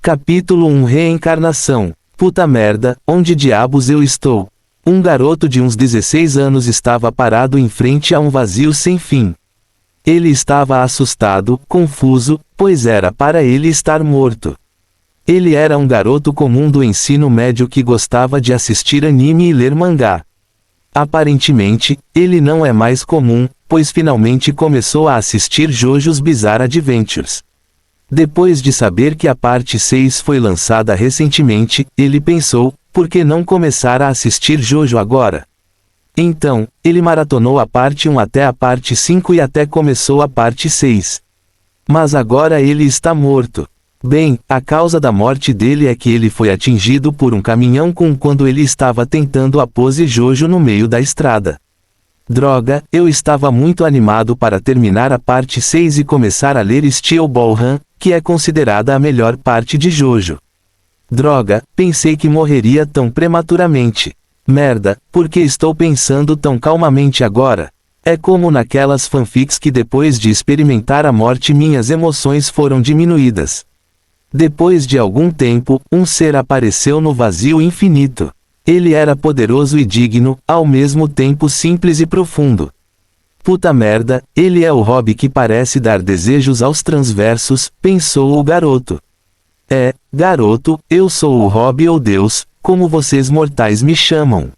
Capítulo 1 Reencarnação. Puta merda, onde diabos eu estou? Um garoto de uns 16 anos estava parado em frente a um vazio sem fim. Ele estava assustado, confuso, pois era para ele estar morto. Ele era um garoto comum do ensino médio que gostava de assistir anime e ler mangá. Aparentemente, ele não é mais comum, pois finalmente começou a assistir JoJo's Bizarre Adventures. Depois de saber que a parte 6 foi lançada recentemente, ele pensou, por que não começar a assistir JoJo agora? Então, ele maratonou a parte 1 até a parte 5 e até começou a parte 6. Mas agora ele está morto. Bem, a causa da morte dele é que ele foi atingido por um caminhão quando ele estava tentando a pose JoJo no meio da estrada. Droga, eu estava muito animado para terminar a parte 6 e começar a ler Steel Ball Run, que é considerada a melhor parte de JoJo. Droga, pensei que morreria tão prematuramente. Merda, por que estou pensando tão calmamente agora? É como naquelas fanfics que depois de experimentar a morte minhas emoções foram diminuídas. Depois de algum tempo, um ser apareceu no vazio infinito. Ele era poderoso e digno, ao mesmo tempo simples e profundo. Puta merda, ele é o Rob que parece dar desejos aos transversos, pensou o garoto. Garoto, eu sou o Rob ou Deus, como vocês mortais me chamam.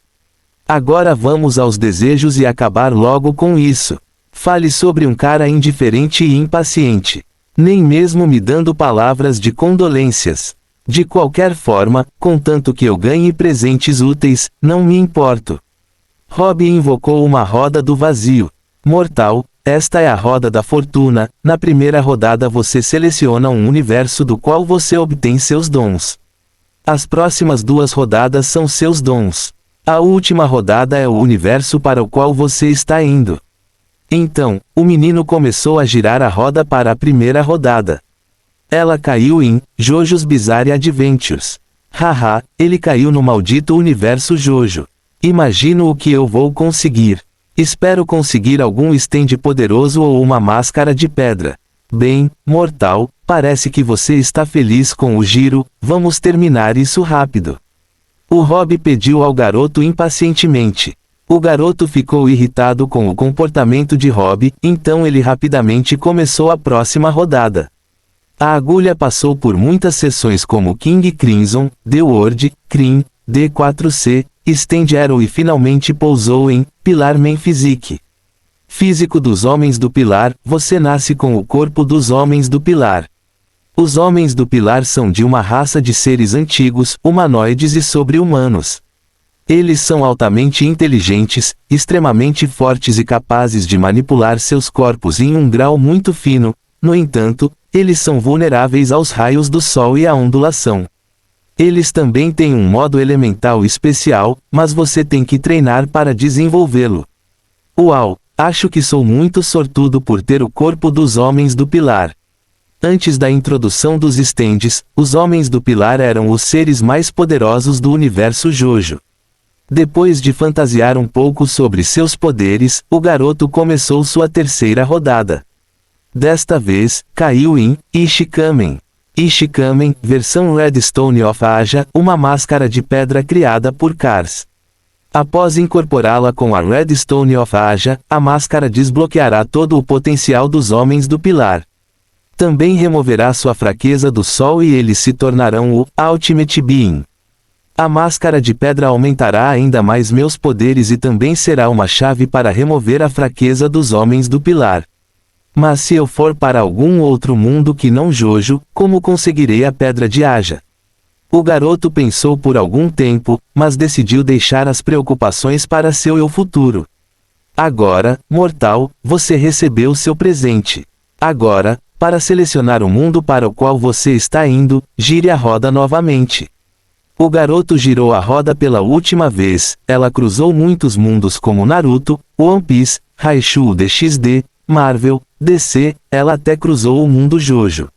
Agora vamos aos desejos e acabar logo com isso. Fale sobre um cara indiferente e impaciente. Nem mesmo me dando palavras de condolências. De qualquer forma, contanto que eu ganhe presentes úteis, não me importo. Rob invocou uma roda do vazio. Mortal, esta é a roda da fortuna. Na primeira rodada você seleciona um universo do qual você obtém seus dons. As próximas 2 rodadas são seus dons. A última rodada é o universo para o qual você está indo. Então, o menino começou a girar a roda para a primeira rodada. Ela caiu em JoJo's Bizarre Adventures. Haha, ele caiu no maldito universo JoJo. Imagino o que eu vou conseguir. Espero conseguir algum stand poderoso ou uma máscara de pedra. Bem, mortal, parece que você está feliz com o giro, vamos terminar isso rápido. O Rob pediu ao garoto impacientemente. O garoto ficou irritado com o comportamento de Rob, então ele rapidamente começou a próxima rodada. A agulha passou por muitas seções como King Crimson, The Word, Crim, D4C, Stand Arrow e finalmente pousou em Pilar Man Physique. Físico dos Homens do Pilar, você nasce com o corpo dos Homens do Pilar. Os Homens do Pilar são de uma raça de seres antigos, humanoides e sobre-humanos. Eles são altamente inteligentes, extremamente fortes e capazes de manipular seus corpos em um grau muito fino. No entanto, eles são vulneráveis aos raios do sol e à ondulação. Eles também têm um modo elemental especial, mas você tem que treinar para desenvolvê-lo. Uau, acho que sou muito sortudo por ter o corpo dos Homens do Pilar. Antes da introdução dos stands, os Homens do Pilar eram os seres mais poderosos do universo JoJo. Depois de fantasiar um pouco sobre seus poderes, o garoto começou sua terceira rodada. Desta vez, caiu em Ishikamen. Ishikamen, versão Redstone of Aja, uma máscara de pedra criada por Cars. Após incorporá-la com a Redstone of Aja, a máscara desbloqueará todo o potencial dos Homens do Pilar. Também removerá sua fraqueza do sol e eles se tornarão o Ultimate Being. A máscara de pedra aumentará ainda mais meus poderes e também será uma chave para remover a fraqueza dos Homens do Pilar. Mas se eu for para algum outro mundo que não JoJo, como conseguirei a pedra de Aja? O garoto pensou por algum tempo, mas decidiu deixar as preocupações para seu eu futuro. Agora, mortal, você recebeu seu presente. Agora, para selecionar o mundo para o qual você está indo, gire a roda novamente. O garoto girou a roda pela última vez, ela cruzou muitos mundos como Naruto, One Piece, Haikyuu DxD, Marvel, DC, ela até cruzou o mundo JoJo.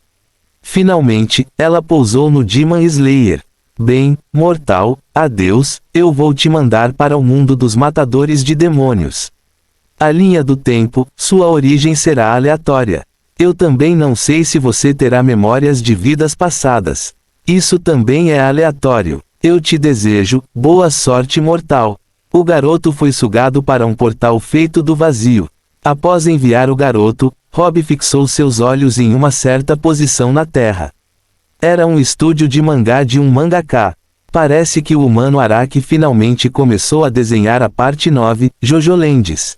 Finalmente, ela pousou no Demon Slayer. Bem, mortal, adeus, eu vou te mandar para o mundo dos matadores de demônios. A linha do tempo, sua origem será aleatória. Eu também não sei se você terá memórias de vidas passadas. Isso também é aleatório. Eu te desejo, boa sorte mortal. O garoto foi sugado para um portal feito do vazio. Após enviar o garoto, Rob fixou seus olhos em uma certa posição na Terra. Era um estúdio de mangá de um mangaka. Parece que o humano Araki finalmente começou a desenhar a parte 9, JoJoLands.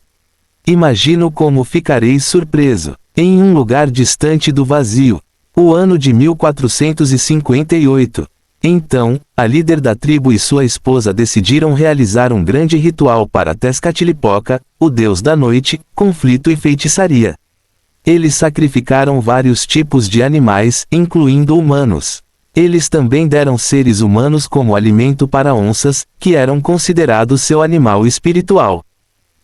Imagino como ficarei surpreso. Em um lugar distante do vazio. O ano de 1458. Então, a líder da tribo e sua esposa decidiram realizar um grande ritual para Tezcatlipoca, o deus da noite, conflito e feitiçaria. Eles sacrificaram vários tipos de animais, incluindo humanos. Eles também deram seres humanos como alimento para onças, que eram considerados seu animal espiritual.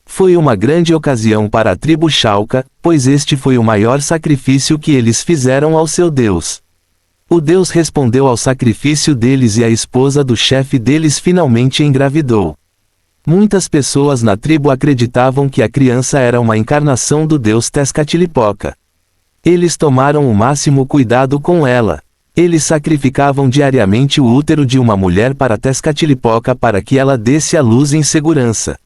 Foi uma grande ocasião para a tribo Xauca, pois este foi o maior sacrifício que eles fizeram ao seu deus. O deus respondeu ao sacrifício deles e a esposa do chefe deles finalmente engravidou. Muitas pessoas na tribo acreditavam que a criança era uma encarnação do deus Tezcatlipoca. Eles tomaram o máximo cuidado com ela. Eles sacrificavam diariamente o útero de uma mulher para Tezcatlipoca para que ela desse à luz em segurança.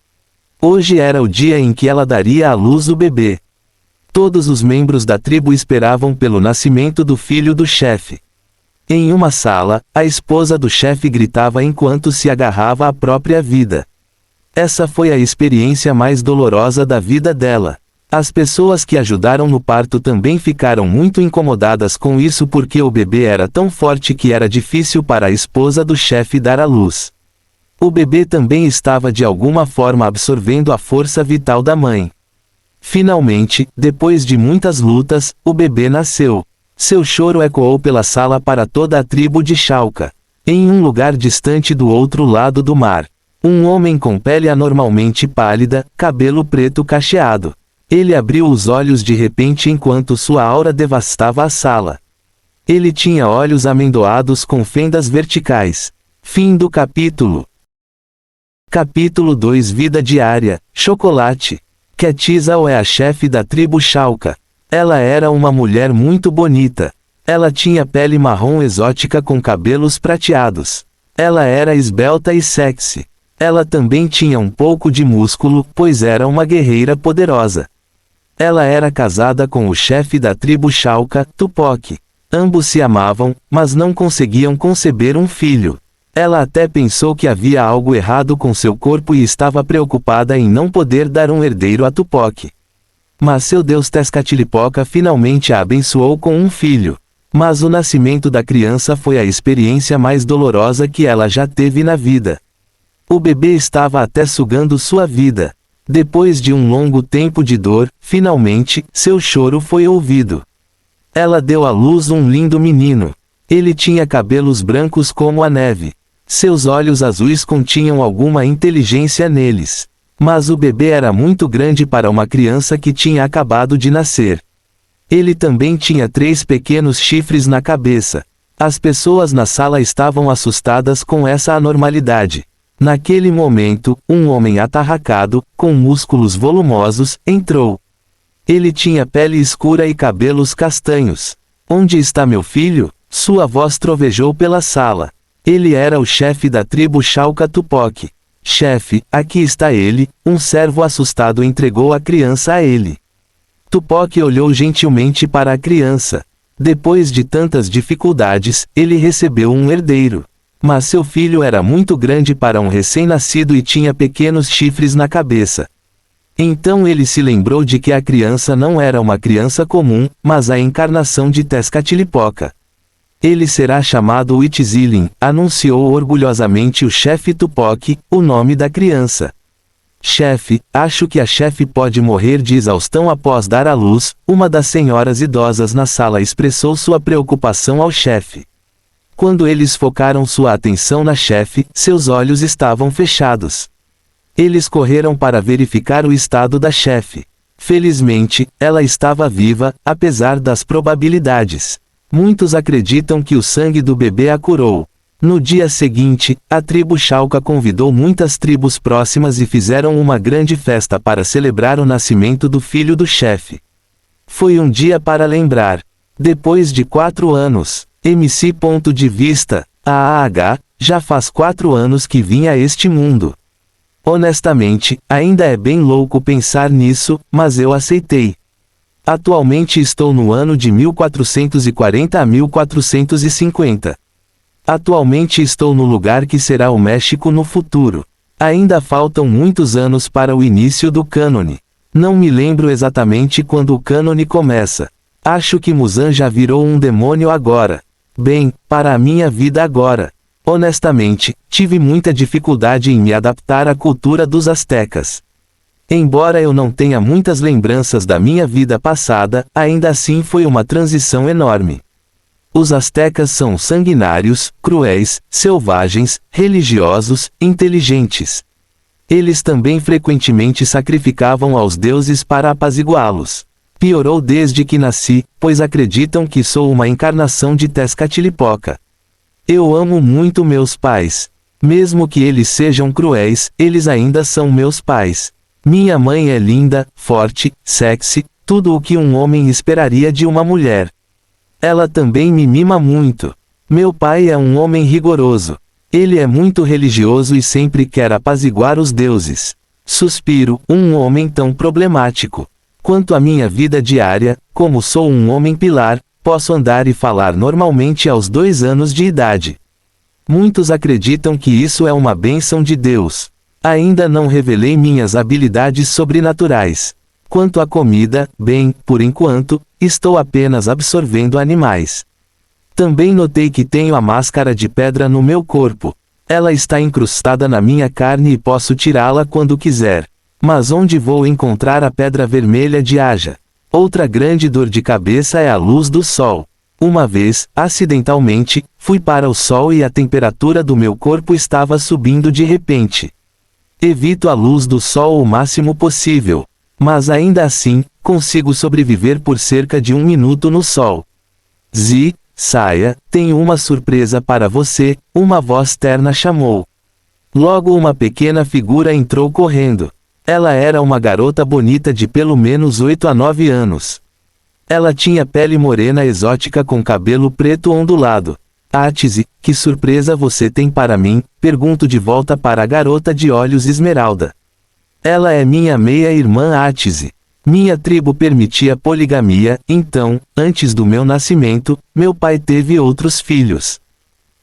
Hoje era o dia em que ela daria à luz o bebê. Todos os membros da tribo esperavam pelo nascimento do filho do chefe. Em uma sala, a esposa do chefe gritava enquanto se agarrava à própria vida. Essa foi a experiência mais dolorosa da vida dela. As pessoas que ajudaram no parto também ficaram muito incomodadas com isso porque o bebê era tão forte que era difícil para a esposa do chefe dar à luz. O bebê também estava de alguma forma absorvendo a força vital da mãe. Finalmente, depois de muitas lutas, o bebê nasceu. Seu choro ecoou pela sala para toda a tribo de Xauca. Em um lugar distante do outro lado do mar. Um homem com pele anormalmente pálida, cabelo preto cacheado. Ele abriu os olhos de repente enquanto sua aura devastava a sala. Ele tinha olhos amendoados com fendas verticais. Fim do capítulo. Capítulo 2 Vida diária, Chocolate. Quetzal é a chefe da tribo Xauca. Ela era uma mulher muito bonita. Ela tinha pele marrom exótica com cabelos prateados. Ela era esbelta e sexy. Ela também tinha um pouco de músculo, pois era uma guerreira poderosa. Ela era casada com o chefe da tribo Xauca, Tupoc. Ambos se amavam, mas não conseguiam conceber um filho. Ela até pensou que havia algo errado com seu corpo e estava preocupada em não poder dar um herdeiro a Tupoc. Mas seu deus Tezcatlipoca finalmente a abençoou com um filho. Mas o nascimento da criança foi a experiência mais dolorosa que ela já teve na vida. O bebê estava até sugando sua vida. Depois de um longo tempo de dor, finalmente, seu choro foi ouvido. Ela deu à luz um lindo menino. Ele tinha cabelos brancos como a neve. Seus olhos azuis continham alguma inteligência neles. Mas o bebê era muito grande para uma criança que tinha acabado de nascer. Ele também tinha 3 pequenos chifres na cabeça. As pessoas na sala estavam assustadas com essa anormalidade. Naquele momento, um homem atarracado, com músculos volumosos, entrou. Ele tinha pele escura e cabelos castanhos. Onde está meu filho? Sua voz trovejou pela sala. Ele era o chefe da tribo Xauca Tupoc. Chefe, aqui está ele. Um servo assustado entregou a criança a ele. Tupoc olhou gentilmente para a criança. Depois de tantas dificuldades, ele recebeu um herdeiro. Mas seu filho era muito grande para um recém-nascido e tinha pequenos chifres na cabeça. Então ele se lembrou de que a criança não era uma criança comum, mas a encarnação de Tezcatlipoca. Ele será chamado Huitzilin, anunciou orgulhosamente o chefe Tupoc, o nome da criança. Chefe, acho que a chefe pode morrer de exaustão após dar à luz, uma das senhoras idosas na sala expressou sua preocupação ao chefe. Quando eles focaram sua atenção na chefe, seus olhos estavam fechados. Eles correram para verificar o estado da chefe. Felizmente, ela estava viva, apesar das probabilidades. Muitos acreditam que o sangue do bebê a curou. No dia seguinte, a tribo Xauca convidou muitas tribos próximas e fizeram uma grande festa para celebrar o nascimento do filho do chefe. Foi um dia para lembrar. Depois de 4 anos, MC. Ponto de vista, AAH, já faz 4 anos que vim a este mundo. Honestamente, ainda é bem louco pensar nisso, mas eu aceitei. Atualmente estou no ano de 1440 a 1450. Atualmente estou no lugar que será o México no futuro. Ainda faltam muitos anos para o início do cânone. Não me lembro exatamente quando o cânone começa. Acho que Muzan já virou um demônio agora. Bem, para a minha vida agora. Honestamente, tive muita dificuldade em me adaptar à cultura dos astecas. Embora eu não tenha muitas lembranças da minha vida passada, ainda assim foi uma transição enorme. Os astecas são sanguinários, cruéis, selvagens, religiosos, inteligentes. Eles também frequentemente sacrificavam aos deuses para apaziguá-los. Piorou desde que nasci, pois acreditam que sou uma encarnação de Tezcatlipoca. Eu amo muito meus pais. Mesmo que eles sejam cruéis, eles ainda são meus pais. Minha mãe é linda, forte, sexy, tudo o que um homem esperaria de uma mulher. Ela também me mima muito. Meu pai é um homem rigoroso. Ele é muito religioso e sempre quer apaziguar os deuses. Suspiro, um homem tão problemático. Quanto à minha vida diária, como sou um homem pilar, posso andar e falar normalmente aos 2 anos de idade. Muitos acreditam que isso é uma bênção de Deus. Ainda não revelei minhas habilidades sobrenaturais. Quanto à comida, bem, por enquanto, estou apenas absorvendo animais. Também notei que tenho a máscara de pedra no meu corpo. Ela está incrustada na minha carne e posso tirá-la quando quiser. Mas onde vou encontrar a pedra vermelha de Aja? Outra grande dor de cabeça é a luz do sol. Uma vez, acidentalmente, fui para o sol e a temperatura do meu corpo estava subindo de repente. Evito a luz do sol o máximo possível. Mas ainda assim, consigo sobreviver por cerca de 1 minuto no sol. Saia, tenho uma surpresa para você, uma voz terna chamou. Logo uma pequena figura entrou correndo. Ela era uma garota bonita de pelo menos 8 a 9 anos. Ela tinha pele morena exótica com cabelo preto ondulado. Atise, que surpresa você tem para mim? Pergunto de volta para a garota de olhos esmeralda. Ela é minha meia-irmã Atise. Minha tribo permitia poligamia, então, antes do meu nascimento, meu pai teve outros filhos.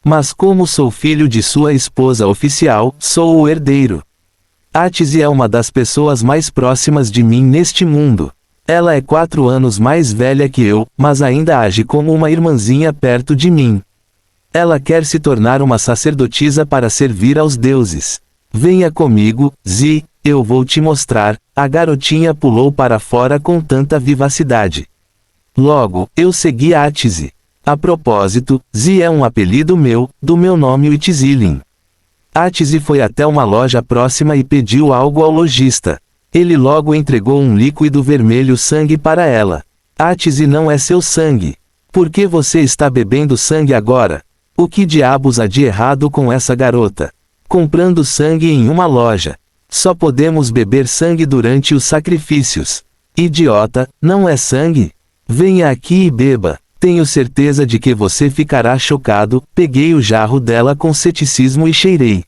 Mas como sou filho de sua esposa oficial, sou o herdeiro. Atise é uma das pessoas mais próximas de mim neste mundo. Ela é 4 anos mais velha que eu, mas ainda age como uma irmãzinha perto de mim. Ela quer se tornar uma sacerdotisa para servir aos deuses. Venha comigo, eu vou te mostrar. A garotinha pulou para fora com tanta vivacidade. Logo, eu segui Atise. A propósito, é um apelido meu, do meu nome Itzilin. Atise foi até uma loja próxima e pediu algo ao lojista. Ele logo entregou um líquido vermelho sangue para ela. Atise não é seu sangue. Por que você está bebendo sangue agora? O que diabos há de errado com essa garota? Comprando sangue em uma loja. Só podemos beber sangue durante os sacrifícios. Idiota, não é sangue? Venha aqui e beba. Tenho certeza de que você ficará chocado. Peguei o jarro dela com ceticismo e cheirei.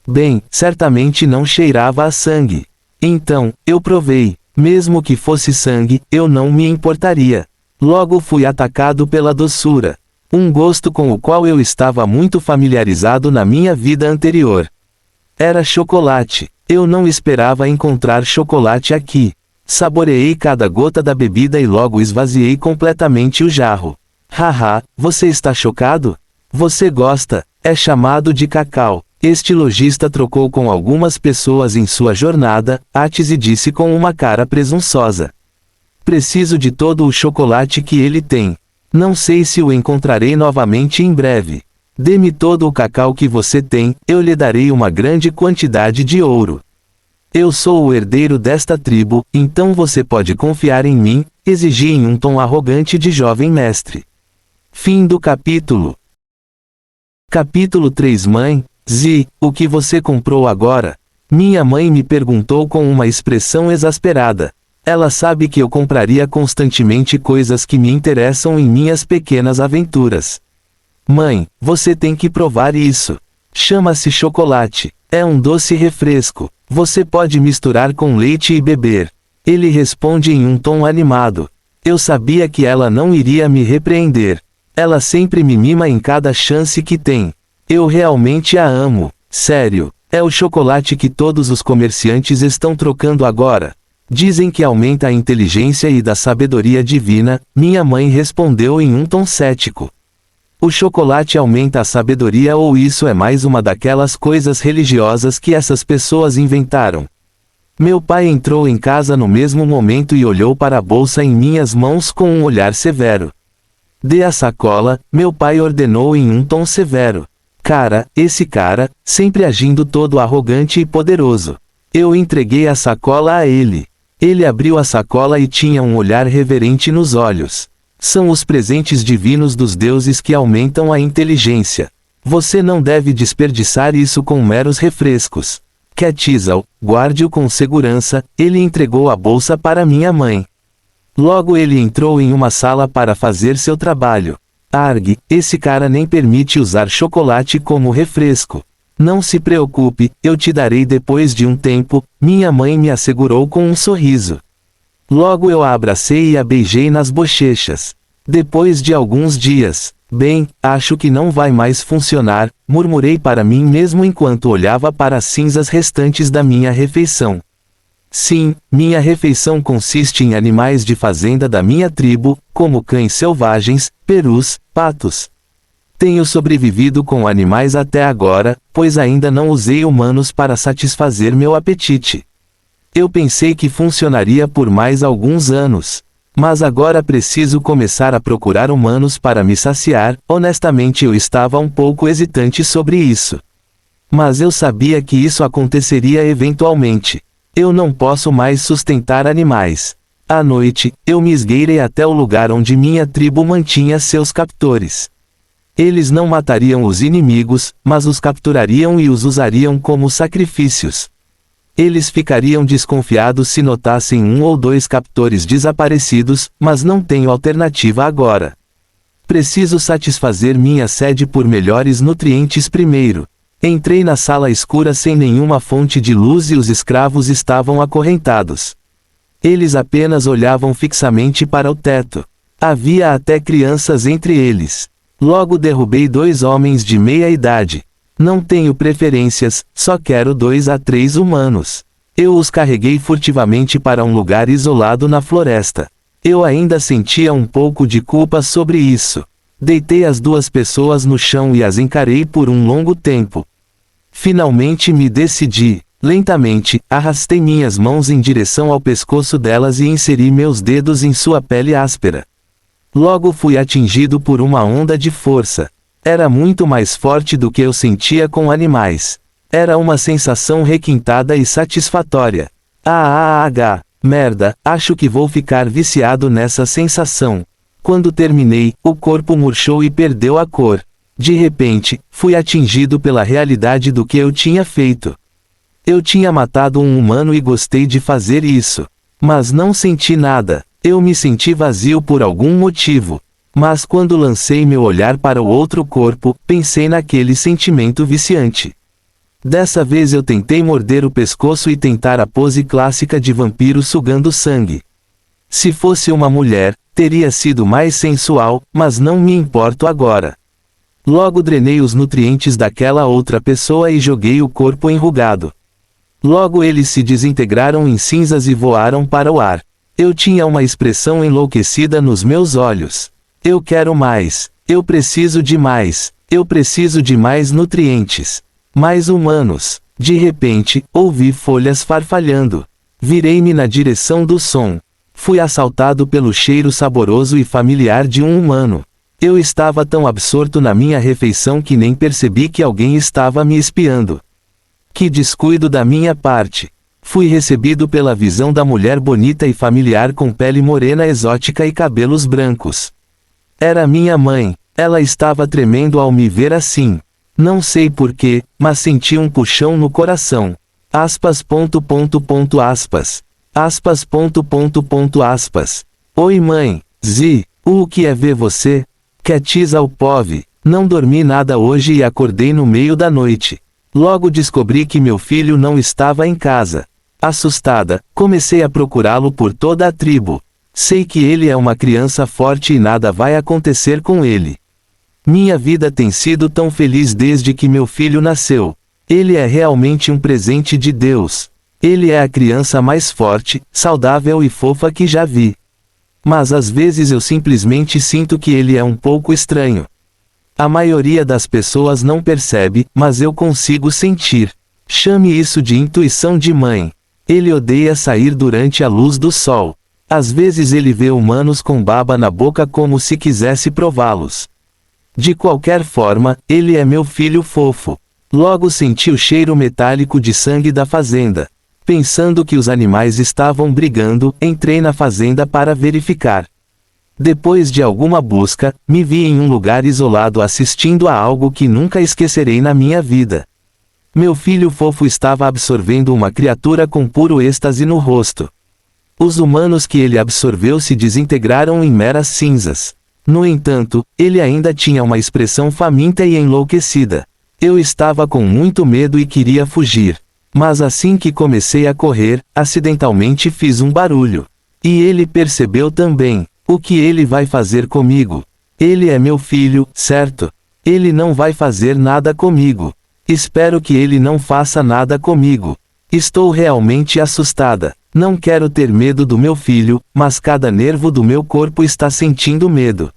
Bem, certamente não cheirava a sangue. Então, eu provei. Mesmo que fosse sangue, eu não me importaria. Logo fui atacado pela doçura. Um gosto com o qual eu estava muito familiarizado na minha vida anterior. Era chocolate. Eu não esperava encontrar chocolate aqui. Saboreei cada gota da bebida e logo esvaziei completamente o jarro. Haha, você está chocado? Você gosta? É chamado de cacau. Este lojista trocou com algumas pessoas em sua jornada, Atise disse com uma cara presunçosa. Preciso de todo o chocolate que ele tem. Não sei se o encontrarei novamente em breve. Dê-me todo o cacau que você tem, eu lhe darei uma grande quantidade de ouro. Eu sou o herdeiro desta tribo, então você pode confiar em mim, exigi em um tom arrogante de jovem mestre. Fim do capítulo. Capítulo 3. Mãe, o que você comprou agora? Minha mãe me perguntou com uma expressão exasperada. Ela sabe que eu compraria constantemente coisas que me interessam em minhas pequenas aventuras. Mãe, você tem que provar isso. Chama-se chocolate. É um doce refresco. Você pode misturar com leite e beber. Ele responde em um tom animado. Eu sabia que ela não iria me repreender. Ela sempre me mima em cada chance que tem. Eu realmente a amo. Sério. É o chocolate que todos os comerciantes estão trocando agora. Dizem que aumenta a inteligência e da sabedoria divina, minha mãe respondeu em um tom cético. O chocolate aumenta a sabedoria ou isso é mais uma daquelas coisas religiosas que essas pessoas inventaram? Meu pai entrou em casa no mesmo momento e olhou para a bolsa em minhas mãos com um olhar severo. Dê a sacola, meu pai ordenou em um tom severo. Esse cara, sempre agindo todo arrogante e poderoso. Eu entreguei a sacola a ele. Ele abriu a sacola e tinha um olhar reverente nos olhos. São os presentes divinos dos deuses que aumentam a inteligência. Você não deve desperdiçar isso com meros refrescos. Quetzal, guarde-o com segurança, ele entregou a bolsa para minha mãe. Logo ele entrou em uma sala para fazer seu trabalho. Arg, esse cara nem permite usar chocolate como refresco. Não se preocupe, eu te darei depois de um tempo, minha mãe me assegurou com um sorriso. Logo eu a abracei e a beijei nas bochechas. Depois de alguns dias, bem, acho que não vai mais funcionar, murmurei para mim mesmo enquanto olhava para as cinzas restantes da minha refeição. Sim, minha refeição consiste em animais de fazenda da minha tribo, como cães selvagens, perus, patos. Tenho sobrevivido com animais até agora, pois ainda não usei humanos para satisfazer meu apetite. Eu pensei que funcionaria por mais alguns anos. Mas agora preciso começar a procurar humanos para me saciar, honestamente eu estava um pouco hesitante sobre isso. Mas eu sabia que isso aconteceria eventualmente. Eu não posso mais sustentar animais. À noite, eu me esgueirei até o lugar onde minha tribo mantinha seus captores. Eles não matariam os inimigos, mas os capturariam e os usariam como sacrifícios. Eles ficariam desconfiados se notassem um ou dois captores desaparecidos, mas não tenho alternativa agora. Preciso satisfazer minha sede por melhores nutrientes primeiro. Entrei na sala escura sem nenhuma fonte de luz e os escravos estavam acorrentados. Eles apenas olhavam fixamente para o teto. Havia até crianças entre eles. Logo derrubei 2 homens de meia idade. Não tenho preferências, só quero 2 a 3 humanos. Eu os carreguei furtivamente para um lugar isolado na floresta. Eu ainda sentia um pouco de culpa sobre isso. Deitei as 2 pessoas no chão e as encarei por um longo tempo. Finalmente me decidi. Lentamente, arrastei minhas mãos em direção ao pescoço delas e inseri meus dedos em sua pele áspera. Logo fui atingido por uma onda de força. Era muito mais forte do que eu sentia com animais. Era uma sensação requintada e satisfatória. Merda, acho que vou ficar viciado nessa sensação. Quando terminei, o corpo murchou e perdeu a cor. De repente, fui atingido pela realidade do que eu tinha feito. Eu tinha matado um humano e gostei de fazer isso. Mas não senti nada. Eu me senti vazio por algum motivo. Mas quando lancei meu olhar para o outro corpo, pensei naquele sentimento viciante. Dessa vez eu tentei morder o pescoço e tentar a pose clássica de vampiro sugando sangue. Se fosse uma mulher, teria sido mais sensual, mas não me importo agora. Logo drenei os nutrientes daquela outra pessoa e joguei o corpo enrugado. Logo eles se desintegraram em cinzas e voaram para o ar. Eu tinha uma expressão enlouquecida nos meus olhos. Eu quero mais. Eu preciso de mais. Eu preciso de mais nutrientes. Mais humanos. De repente, ouvi folhas farfalhando. Virei-me na direção do som. Fui assaltado pelo cheiro saboroso e familiar de um humano. Eu estava tão absorto na minha refeição que nem percebi que alguém estava me espiando. Que descuido da minha parte. Fui recebido pela visão da mulher bonita e familiar com pele morena exótica e cabelos brancos. Era minha mãe. Ela estava tremendo ao me ver assim. Não sei porquê, mas senti um puxão no coração. Oi mãe. O que é ver você? Quetzal Pov. Não dormi nada hoje e acordei no meio da noite. Logo descobri que meu filho não estava em casa. Assustada, comecei a procurá-lo por toda a tribo. Sei que ele é uma criança forte e nada vai acontecer com ele. Minha vida tem sido tão feliz desde que meu filho nasceu. Ele é realmente um presente de Deus. Ele é a criança mais forte, saudável e fofa que já vi. Mas às vezes eu simplesmente sinto que ele é um pouco estranho. A maioria das pessoas não percebe, mas eu consigo sentir. Chame isso de intuição de mãe. Ele odeia sair durante a luz do sol. Às vezes ele vê humanos com baba na boca como se quisesse prová-los. De qualquer forma, ele é meu filho fofo. Logo senti o cheiro metálico de sangue da fazenda. Pensando que os animais estavam brigando, entrei na fazenda para verificar. Depois de alguma busca, me vi em um lugar isolado assistindo a algo que nunca esquecerei na minha vida. Meu filho fofo estava absorvendo uma criatura com puro êxtase no rosto. Os humanos que ele absorveu se desintegraram em meras cinzas. No entanto, ele ainda tinha uma expressão faminta e enlouquecida. Eu estava com muito medo e queria fugir. Mas assim que comecei a correr, acidentalmente fiz um barulho. E ele percebeu também. O que ele vai fazer comigo? Ele é meu filho, certo? Ele não vai fazer nada comigo. Espero que ele não faça nada comigo. Estou realmente assustada. Não quero ter medo do meu filho, mas cada nervo do meu corpo está sentindo medo.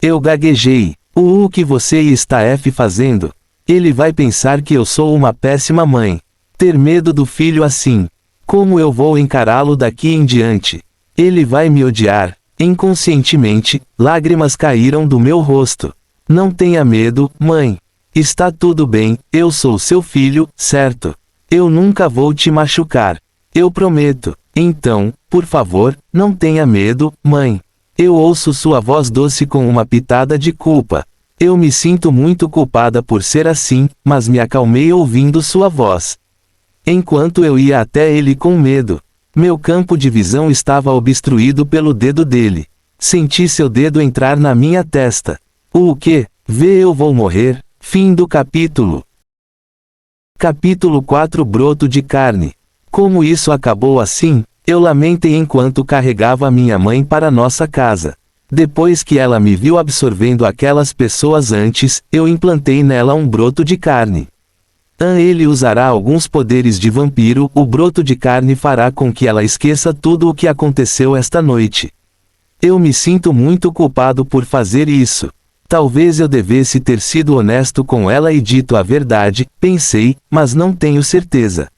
Eu gaguejei. O que você está fazendo? Ele vai pensar que eu sou uma péssima mãe. Ter medo do filho assim. Como eu vou encará-lo daqui em diante? Ele vai me odiar. Inconscientemente, lágrimas caíram do meu rosto. Não tenha medo, mãe. Está tudo bem, eu sou seu filho, certo? Eu nunca vou te machucar. Eu prometo. Então, por favor, não tenha medo, mãe. Eu ouço sua voz doce com uma pitada de culpa. Eu me sinto muito culpada por ser assim, mas me acalmei ouvindo sua voz. Enquanto eu ia até ele com medo, meu campo de visão estava obstruído pelo dedo dele. Senti seu dedo entrar na minha testa. O quê? Vê, eu vou morrer. Fim do capítulo. Capítulo 4 Broto de carne. Como isso acabou assim? Eu lamentei enquanto carregava minha mãe para nossa casa. Depois que ela me viu absorvendo aquelas pessoas antes, eu implantei nela um broto de carne. Ele usará alguns poderes de vampiro. O broto de carne fará com que ela esqueça tudo o que aconteceu esta noite. Eu me sinto muito culpado por fazer isso. Talvez eu devesse ter sido honesto com ela e dito a verdade, pensei, mas não tenho certeza.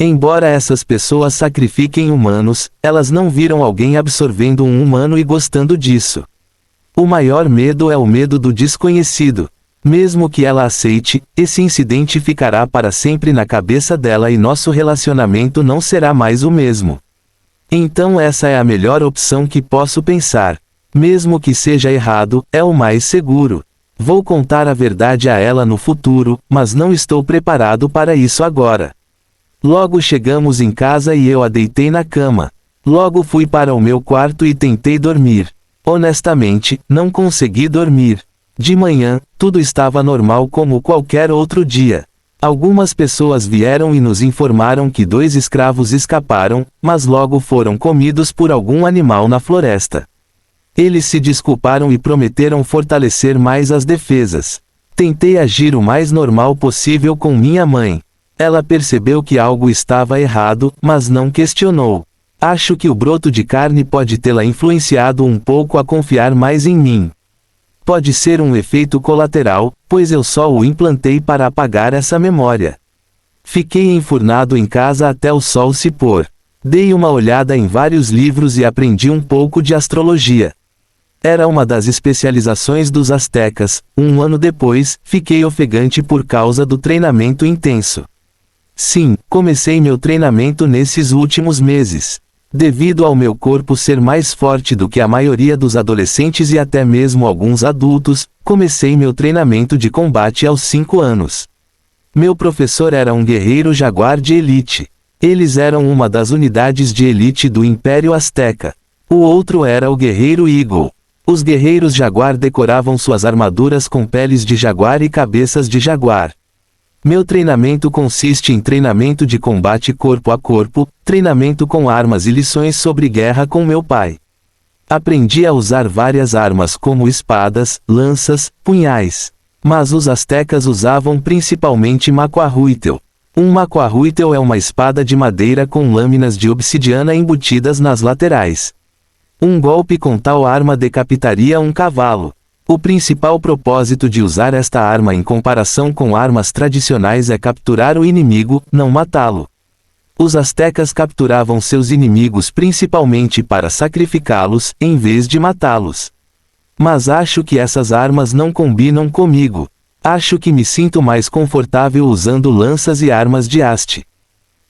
Embora essas pessoas sacrifiquem humanos, elas não viram alguém absorvendo um humano e gostando disso. O maior medo é o medo do desconhecido. Mesmo que ela aceite, esse incidente ficará para sempre na cabeça dela e nosso relacionamento não será mais o mesmo. Então essa é a melhor opção que posso pensar. Mesmo que seja errado, é o mais seguro. Vou contar a verdade a ela no futuro, mas não estou preparado para isso agora. Logo chegamos em casa e eu a deitei na cama. Logo fui para o meu quarto e tentei dormir. Honestamente, não consegui dormir. De manhã, tudo estava normal como qualquer outro dia. Algumas pessoas vieram e nos informaram que 2 escravos escaparam, mas logo foram comidos por algum animal na floresta. Eles se desculparam e prometeram fortalecer mais as defesas. Tentei agir o mais normal possível com minha mãe. Ela percebeu que algo estava errado, mas não questionou. Acho que o broto de carne pode tê-la influenciado um pouco a confiar mais em mim. Pode ser um efeito colateral, pois eu só o implantei para apagar essa memória. Fiquei enfurnado em casa até o sol se pôr. Dei uma olhada em vários livros e aprendi um pouco de astrologia. Era uma das especializações dos astecas. 1 ano depois, fiquei ofegante por causa do treinamento intenso. Sim, comecei meu treinamento nesses últimos meses. Devido ao meu corpo ser mais forte do que a maioria dos adolescentes e até mesmo alguns adultos, comecei meu treinamento de combate aos 5 anos. Meu professor era um guerreiro jaguar de elite. Eles eram uma das unidades de elite do Império Azteca. O outro era o guerreiro Eagle. Os guerreiros jaguar decoravam suas armaduras com peles de jaguar e cabeças de jaguar. Meu treinamento consiste em treinamento de combate corpo a corpo, treinamento com armas e lições sobre guerra com meu pai. Aprendi a usar várias armas como espadas, lanças, punhais. Mas os astecas usavam principalmente macuarruitel. Um macuarruitel é uma espada de madeira com lâminas de obsidiana embutidas nas laterais. Um golpe com tal arma decapitaria um cavalo. O principal propósito de usar esta arma em comparação com armas tradicionais é capturar o inimigo, não matá-lo. Os astecas capturavam seus inimigos principalmente para sacrificá-los, em vez de matá-los. Mas acho que essas armas não combinam comigo. Acho que me sinto mais confortável usando lanças e armas de haste.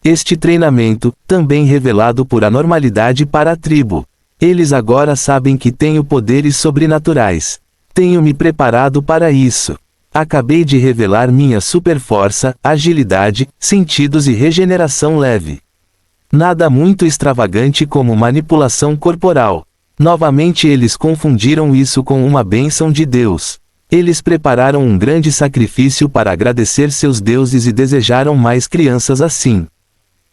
Este treinamento, também revelado por anormalidade para a tribo. Eles agora sabem que tenho poderes sobrenaturais. Tenho me preparado para isso. Acabei de revelar minha super força, agilidade, sentidos e regeneração leve. Nada muito extravagante como manipulação corporal. Novamente eles confundiram isso com uma bênção de Deus. Eles prepararam um grande sacrifício para agradecer seus deuses e desejaram mais crianças assim.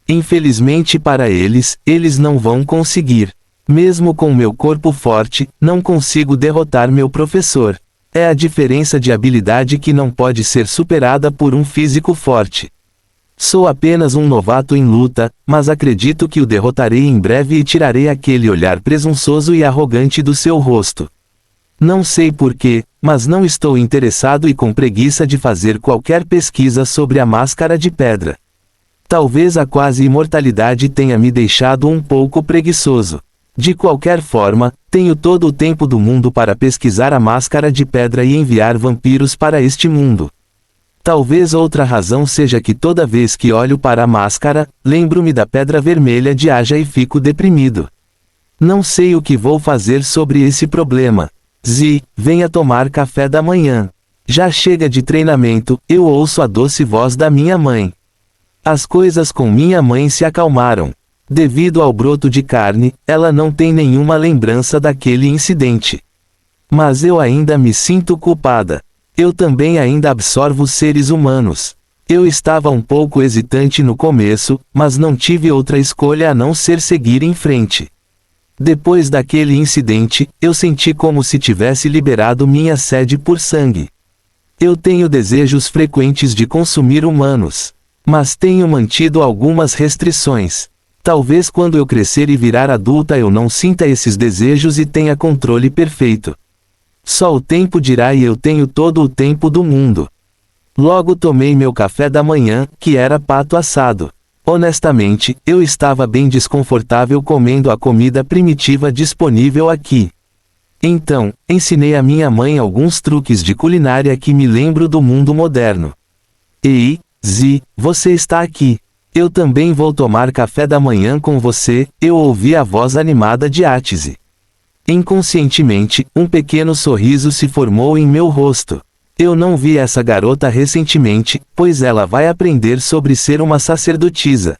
Infelizmente para eles, eles não vão conseguir. Mesmo com meu corpo forte, não consigo derrotar meu professor. É a diferença de habilidade que não pode ser superada por um físico forte. Sou apenas um novato em luta, mas acredito que o derrotarei em breve e tirarei aquele olhar presunçoso e arrogante do seu rosto. Não sei porquê, mas não estou interessado e com preguiça de fazer qualquer pesquisa sobre a máscara de pedra. Talvez a quase imortalidade tenha me deixado um pouco preguiçoso. De qualquer forma, tenho todo o tempo do mundo para pesquisar a máscara de pedra e enviar vampiros para este mundo. Talvez outra razão seja que toda vez que olho para a máscara, lembro-me da pedra vermelha de Aja e fico deprimido. Não sei o que vou fazer sobre esse problema. Venha tomar café da manhã. Já chega de treinamento, eu ouço a doce voz da minha mãe. As coisas com minha mãe se acalmaram. Devido ao broto de carne, ela não tem nenhuma lembrança daquele incidente. Mas eu ainda me sinto culpada. Eu também ainda absorvo seres humanos. Eu estava um pouco hesitante no começo, mas não tive outra escolha a não ser seguir em frente. Depois daquele incidente, eu senti como se tivesse liberado minha sede por sangue. Eu tenho desejos frequentes de consumir humanos. Mas tenho mantido algumas restrições. Talvez quando eu crescer e virar adulta eu não sinta esses desejos e tenha controle perfeito. Só o tempo dirá e eu tenho todo o tempo do mundo. Logo tomei meu café da manhã, que era pato assado. Honestamente, eu estava bem desconfortável comendo a comida primitiva disponível aqui. Então, ensinei a minha mãe alguns truques de culinária que me lembro do mundo moderno. Ei, você está aqui. Eu também vou tomar café da manhã com você, eu ouvi a voz animada de Atze. Inconscientemente, um pequeno sorriso se formou em meu rosto. Eu não vi essa garota recentemente, pois ela vai aprender sobre ser uma sacerdotisa.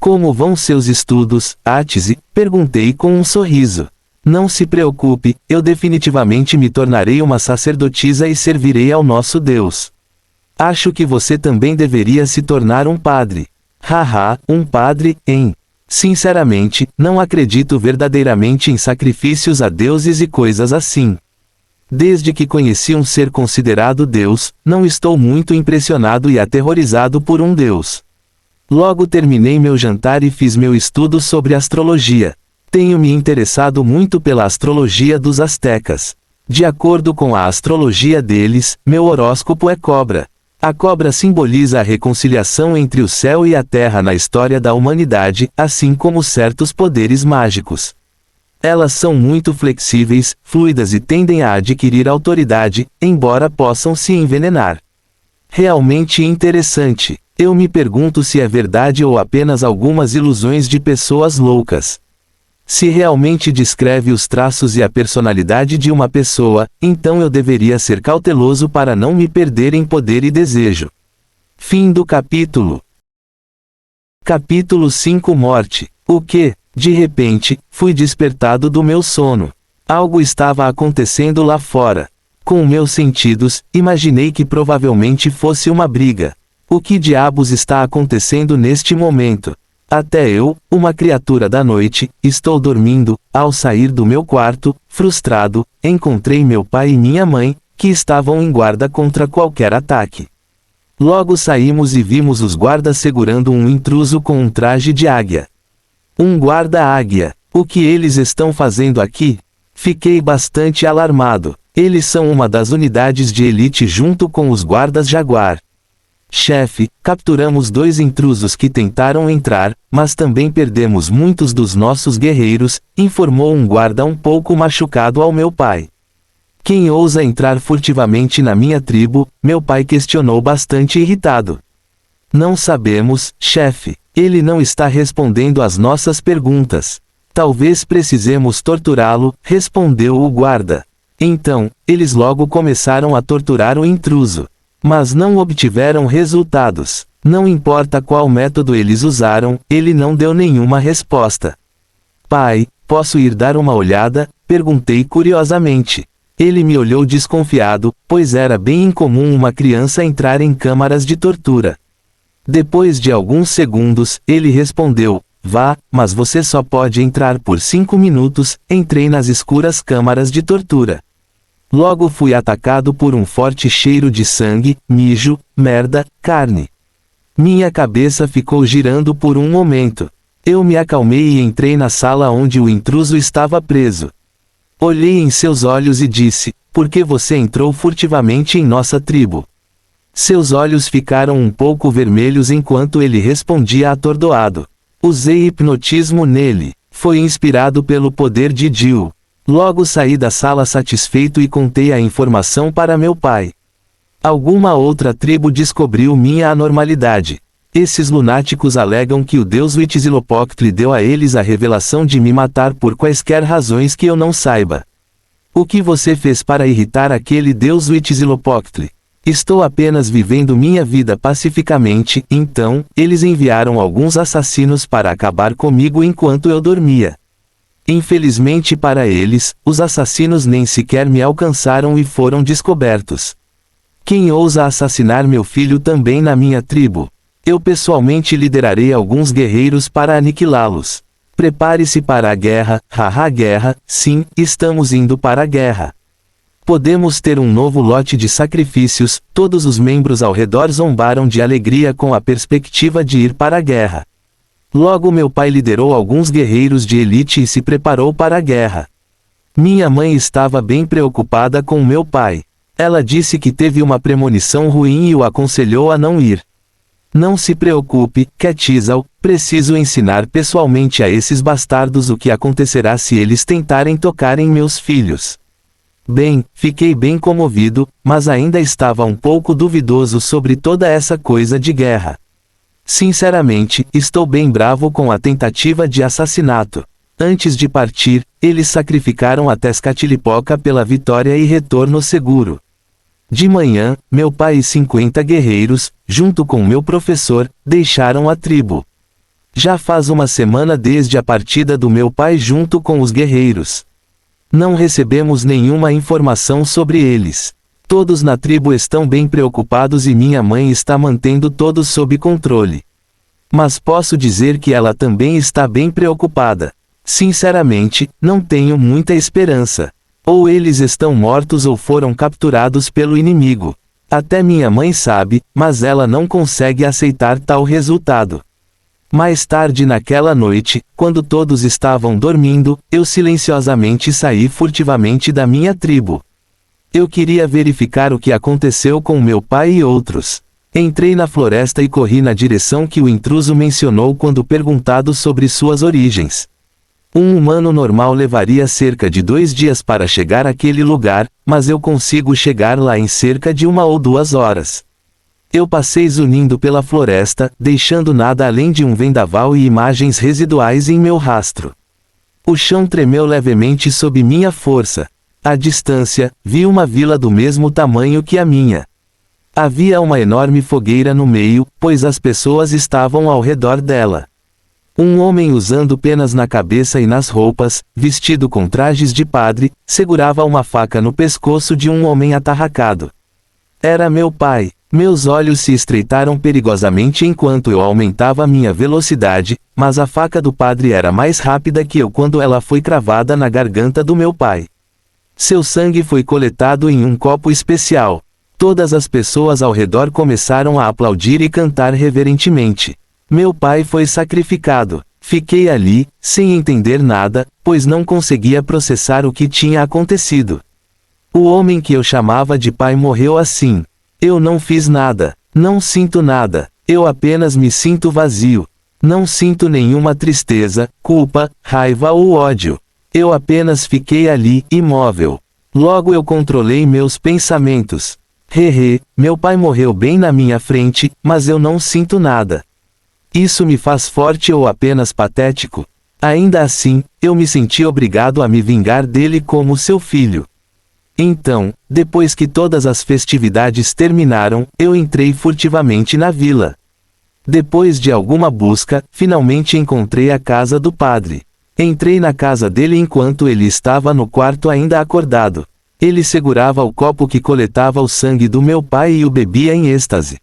Como vão seus estudos, Atze? Perguntei com um sorriso. Não se preocupe, eu definitivamente me tornarei uma sacerdotisa e servirei ao nosso Deus. Acho que você também deveria se tornar um padre. Haha, um padre, hein? Sinceramente, não acredito verdadeiramente em sacrifícios a deuses e coisas assim. Desde que conheci um ser considerado Deus, não estou muito impressionado e aterrorizado por um Deus. Logo terminei meu jantar e fiz meu estudo sobre astrologia. Tenho me interessado muito pela astrologia dos astecas. De acordo com a astrologia deles, meu horóscopo é cobra. A cobra simboliza a reconciliação entre o céu e a terra na história da humanidade, assim como certos poderes mágicos. Elas são muito flexíveis, fluidas e tendem a adquirir autoridade, embora possam se envenenar. Realmente interessante. Eu me pergunto se é verdade ou apenas algumas ilusões de pessoas loucas. Se realmente descreve os traços e a personalidade de uma pessoa, então eu deveria ser cauteloso para não me perder em poder e desejo. Fim do capítulo. Capítulo 5 Morte. O que? De repente, fui despertado do meu sono. Algo estava acontecendo lá fora. Com meus sentidos, imaginei que provavelmente fosse uma briga. O que diabos está acontecendo neste momento? Até eu, uma criatura da noite, estou dormindo. Ao sair do meu quarto, frustrado, encontrei meu pai e minha mãe, que estavam em guarda contra qualquer ataque. Logo saímos e vimos os guardas segurando um intruso com um traje de águia. Um guarda-águia. O que eles estão fazendo aqui? Fiquei bastante alarmado. Eles são uma das unidades de elite junto com os guardas Jaguar. Chefe, capturamos 2 intrusos que tentaram entrar, mas também perdemos muitos dos nossos guerreiros, informou um guarda um pouco machucado ao meu pai. Quem ousa entrar furtivamente na minha tribo? Meu pai questionou bastante irritado. Não sabemos, chefe. Ele não está respondendo às nossas perguntas. Talvez precisemos torturá-lo, respondeu o guarda. Então, eles logo começaram a torturar o intruso. Mas não obtiveram resultados. Não importa qual método eles usaram, ele não deu nenhuma resposta. Pai, posso ir dar uma olhada? Perguntei curiosamente. Ele me olhou desconfiado, pois era bem incomum uma criança entrar em câmaras de tortura. Depois de alguns segundos, ele respondeu: vá, mas você só pode entrar por 5 minutos. Entrei nas escuras câmaras de tortura. Logo fui atacado por um forte cheiro de sangue, mijo, merda, carne. Minha cabeça ficou girando por um momento. Eu me acalmei e entrei na sala onde o intruso estava preso. Olhei em seus olhos e disse: por que você entrou furtivamente em nossa tribo? Seus olhos ficaram um pouco vermelhos enquanto ele respondia atordoado. Usei hipnotismo nele. Foi inspirado pelo poder de Jill. Logo saí da sala satisfeito e contei a informação para meu pai. Alguma outra tribo descobriu minha anormalidade. Esses lunáticos alegam que o deus Huitzilopochtli deu a eles a revelação de me matar por quaisquer razões que eu não saiba. O que você fez para irritar aquele deus Huitzilopochtli? Estou apenas vivendo minha vida pacificamente. Então, eles enviaram alguns assassinos para acabar comigo enquanto eu dormia. Infelizmente para eles, os assassinos nem sequer me alcançaram e foram descobertos. Quem ousa assassinar meu filho também na minha tribo? Eu pessoalmente liderarei alguns guerreiros para aniquilá-los. Prepare-se para a guerra, haha guerra, sim, estamos indo para a guerra. Podemos ter um novo lote de sacrifícios. Todos os membros ao redor zombaram de alegria com a perspectiva de ir para a guerra. Logo meu pai liderou alguns guerreiros de elite e se preparou para a guerra. Minha mãe estava bem preocupada com meu pai. Ela disse que teve uma premonição ruim e o aconselhou a não ir. Não se preocupe, Quetzal, preciso ensinar pessoalmente a esses bastardos o que acontecerá se eles tentarem tocar em meus filhos. Bem, fiquei bem comovido, mas ainda estava um pouco duvidoso sobre toda essa coisa de guerra. Sinceramente, estou bem bravo com a tentativa de assassinato. Antes de partir, eles sacrificaram a Tezcatlipoca pela vitória e retorno seguro. De manhã, meu pai e 50 guerreiros, junto com meu professor, deixaram a tribo. Já faz uma semana desde a partida do meu pai junto com os guerreiros. Não recebemos nenhuma informação sobre eles. Todos na tribo estão bem preocupados e minha mãe está mantendo todos sob controle. Mas posso dizer que ela também está bem preocupada. Sinceramente, não tenho muita esperança. Ou eles estão mortos ou foram capturados pelo inimigo. Até minha mãe sabe, mas ela não consegue aceitar tal resultado. Mais tarde naquela noite, quando todos estavam dormindo, eu silenciosamente saí furtivamente da minha tribo. Eu queria verificar o que aconteceu com meu pai e outros. Entrei na floresta e corri na direção que o intruso mencionou quando perguntado sobre suas origens. Um humano normal levaria cerca de 2 dias para chegar àquele lugar, mas eu consigo chegar lá em cerca de 1 ou 2 horas. Eu passei zunindo pela floresta, deixando nada além de um vendaval e imagens residuais em meu rastro. O chão tremeu levemente sob minha força. À distância, vi uma vila do mesmo tamanho que a minha. Havia uma enorme fogueira no meio, pois as pessoas estavam ao redor dela. Um homem usando penas na cabeça e nas roupas, vestido com trajes de padre, segurava uma faca no pescoço de um homem atarracado. Era meu pai. Meus olhos se estreitaram perigosamente enquanto eu aumentava minha velocidade, mas a faca do padre era mais rápida que eu quando ela foi cravada na garganta do meu pai. Seu sangue foi coletado em um copo especial. Todas as pessoas ao redor começaram a aplaudir e cantar reverentemente. Meu pai foi sacrificado. Fiquei ali, sem entender nada, pois não conseguia processar o que tinha acontecido. O homem que eu chamava de pai morreu assim. Eu não fiz nada. Não sinto nada. Eu apenas me sinto vazio. Não sinto nenhuma tristeza, culpa, raiva ou ódio. Eu apenas fiquei ali, imóvel. Logo eu controlei meus pensamentos. Meu pai morreu bem na minha frente, mas eu não sinto nada. Isso me faz forte ou apenas patético? Ainda assim, eu me senti obrigado a me vingar dele como seu filho. Então, depois que todas as festividades terminaram, eu entrei furtivamente na vila. Depois de alguma busca, finalmente encontrei a casa do padre. Entrei na casa dele enquanto ele estava no quarto ainda acordado. Ele segurava o copo que coletava o sangue do meu pai e o bebia em êxtase.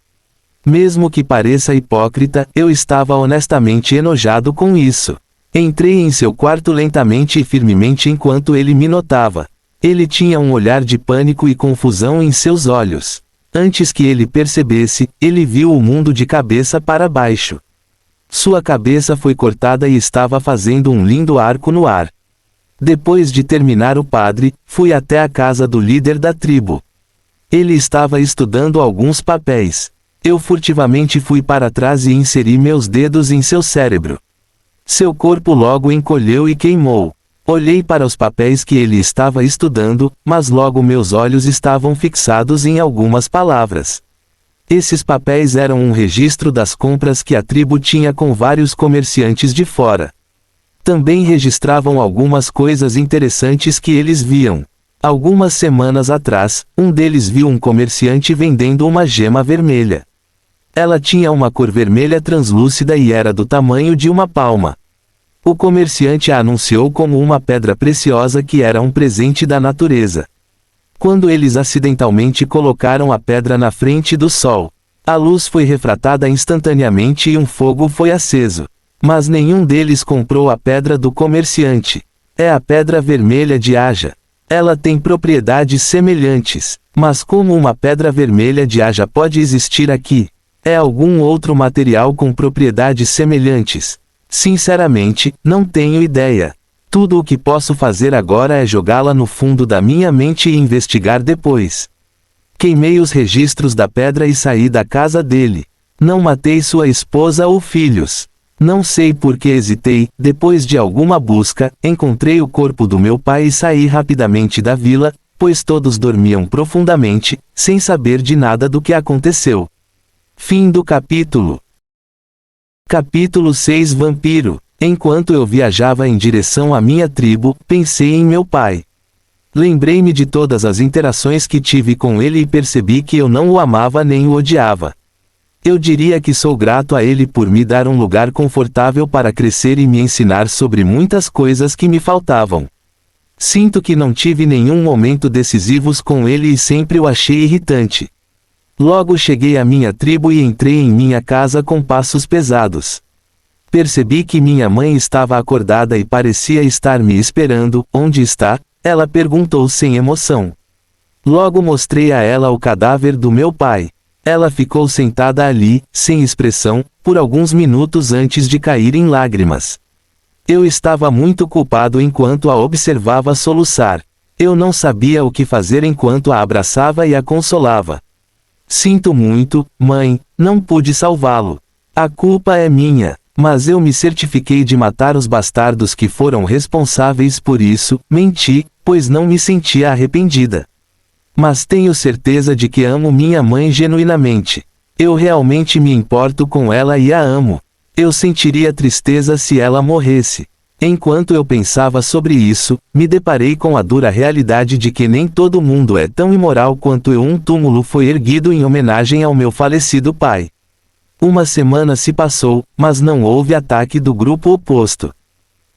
Mesmo que pareça hipócrita, eu estava honestamente enojado com isso. Entrei em seu quarto lentamente e firmemente enquanto ele me notava. Ele tinha um olhar de pânico e confusão em seus olhos. Antes que ele percebesse, ele viu o mundo de cabeça para baixo. Sua cabeça foi cortada e estava fazendo um lindo arco no ar. Depois de terminar o padre, fui até a casa do líder da tribo. Ele estava estudando alguns papéis. Eu furtivamente fui para trás e inseri meus dedos em seu cérebro. Seu corpo logo encolheu e queimou. Olhei para os papéis que ele estava estudando, mas logo meus olhos estavam fixados em algumas palavras. Esses papéis eram um registro das compras que a tribo tinha com vários comerciantes de fora. Também registravam algumas coisas interessantes que eles viam. Algumas semanas atrás, um deles viu um comerciante vendendo uma gema vermelha. Ela tinha uma cor vermelha translúcida e era do tamanho de uma palma. O comerciante a anunciou como uma pedra preciosa que era um presente da natureza. Quando eles acidentalmente colocaram a pedra na frente do sol, a luz foi refratada instantaneamente e um fogo foi aceso. Mas nenhum deles comprou a pedra do comerciante. É a pedra vermelha de Aja. Ela tem propriedades semelhantes. Mas como uma pedra vermelha de Aja pode existir aqui? É algum outro material com propriedades semelhantes? Sinceramente, não tenho ideia. Tudo o que posso fazer agora é jogá-la no fundo da minha mente e investigar depois. Queimei os registros da pedra e saí da casa dele. Não matei sua esposa ou filhos. Não sei por que hesitei. Depois de alguma busca, encontrei o corpo do meu pai e saí rapidamente da vila, pois todos dormiam profundamente, sem saber de nada do que aconteceu. Fim do capítulo. Capítulo 6 Vampiro. Enquanto eu viajava em direção à minha tribo, pensei em meu pai. Lembrei-me de todas as interações que tive com ele e percebi que eu não o amava nem o odiava. Eu diria que sou grato a ele por me dar um lugar confortável para crescer e me ensinar sobre muitas coisas que me faltavam. Sinto que não tive nenhum momento decisivos com ele e sempre o achei irritante. Logo cheguei à minha tribo e entrei em minha casa com passos pesados. Percebi que minha mãe estava acordada e parecia estar me esperando. Onde está? Ela perguntou sem emoção. Logo mostrei a ela o cadáver do meu pai. Ela ficou sentada ali, sem expressão, por alguns minutos antes de cair em lágrimas. Eu estava muito culpado enquanto a observava soluçar. Eu não sabia o que fazer enquanto a abraçava e a consolava. Sinto muito, mãe, não pude salvá-lo. A culpa é minha, mas eu me certifiquei de matar os bastardos que foram responsáveis por isso. Menti, pois não me sentia arrependida. Mas tenho certeza de que amo minha mãe genuinamente. Eu realmente me importo com ela e a amo. Eu sentiria tristeza se ela morresse. Enquanto eu pensava sobre isso, me deparei com a dura realidade de que nem todo mundo é tão imoral quanto eu. Um túmulo foi erguido em homenagem ao meu falecido pai. Uma semana se passou, mas não houve ataque do grupo oposto.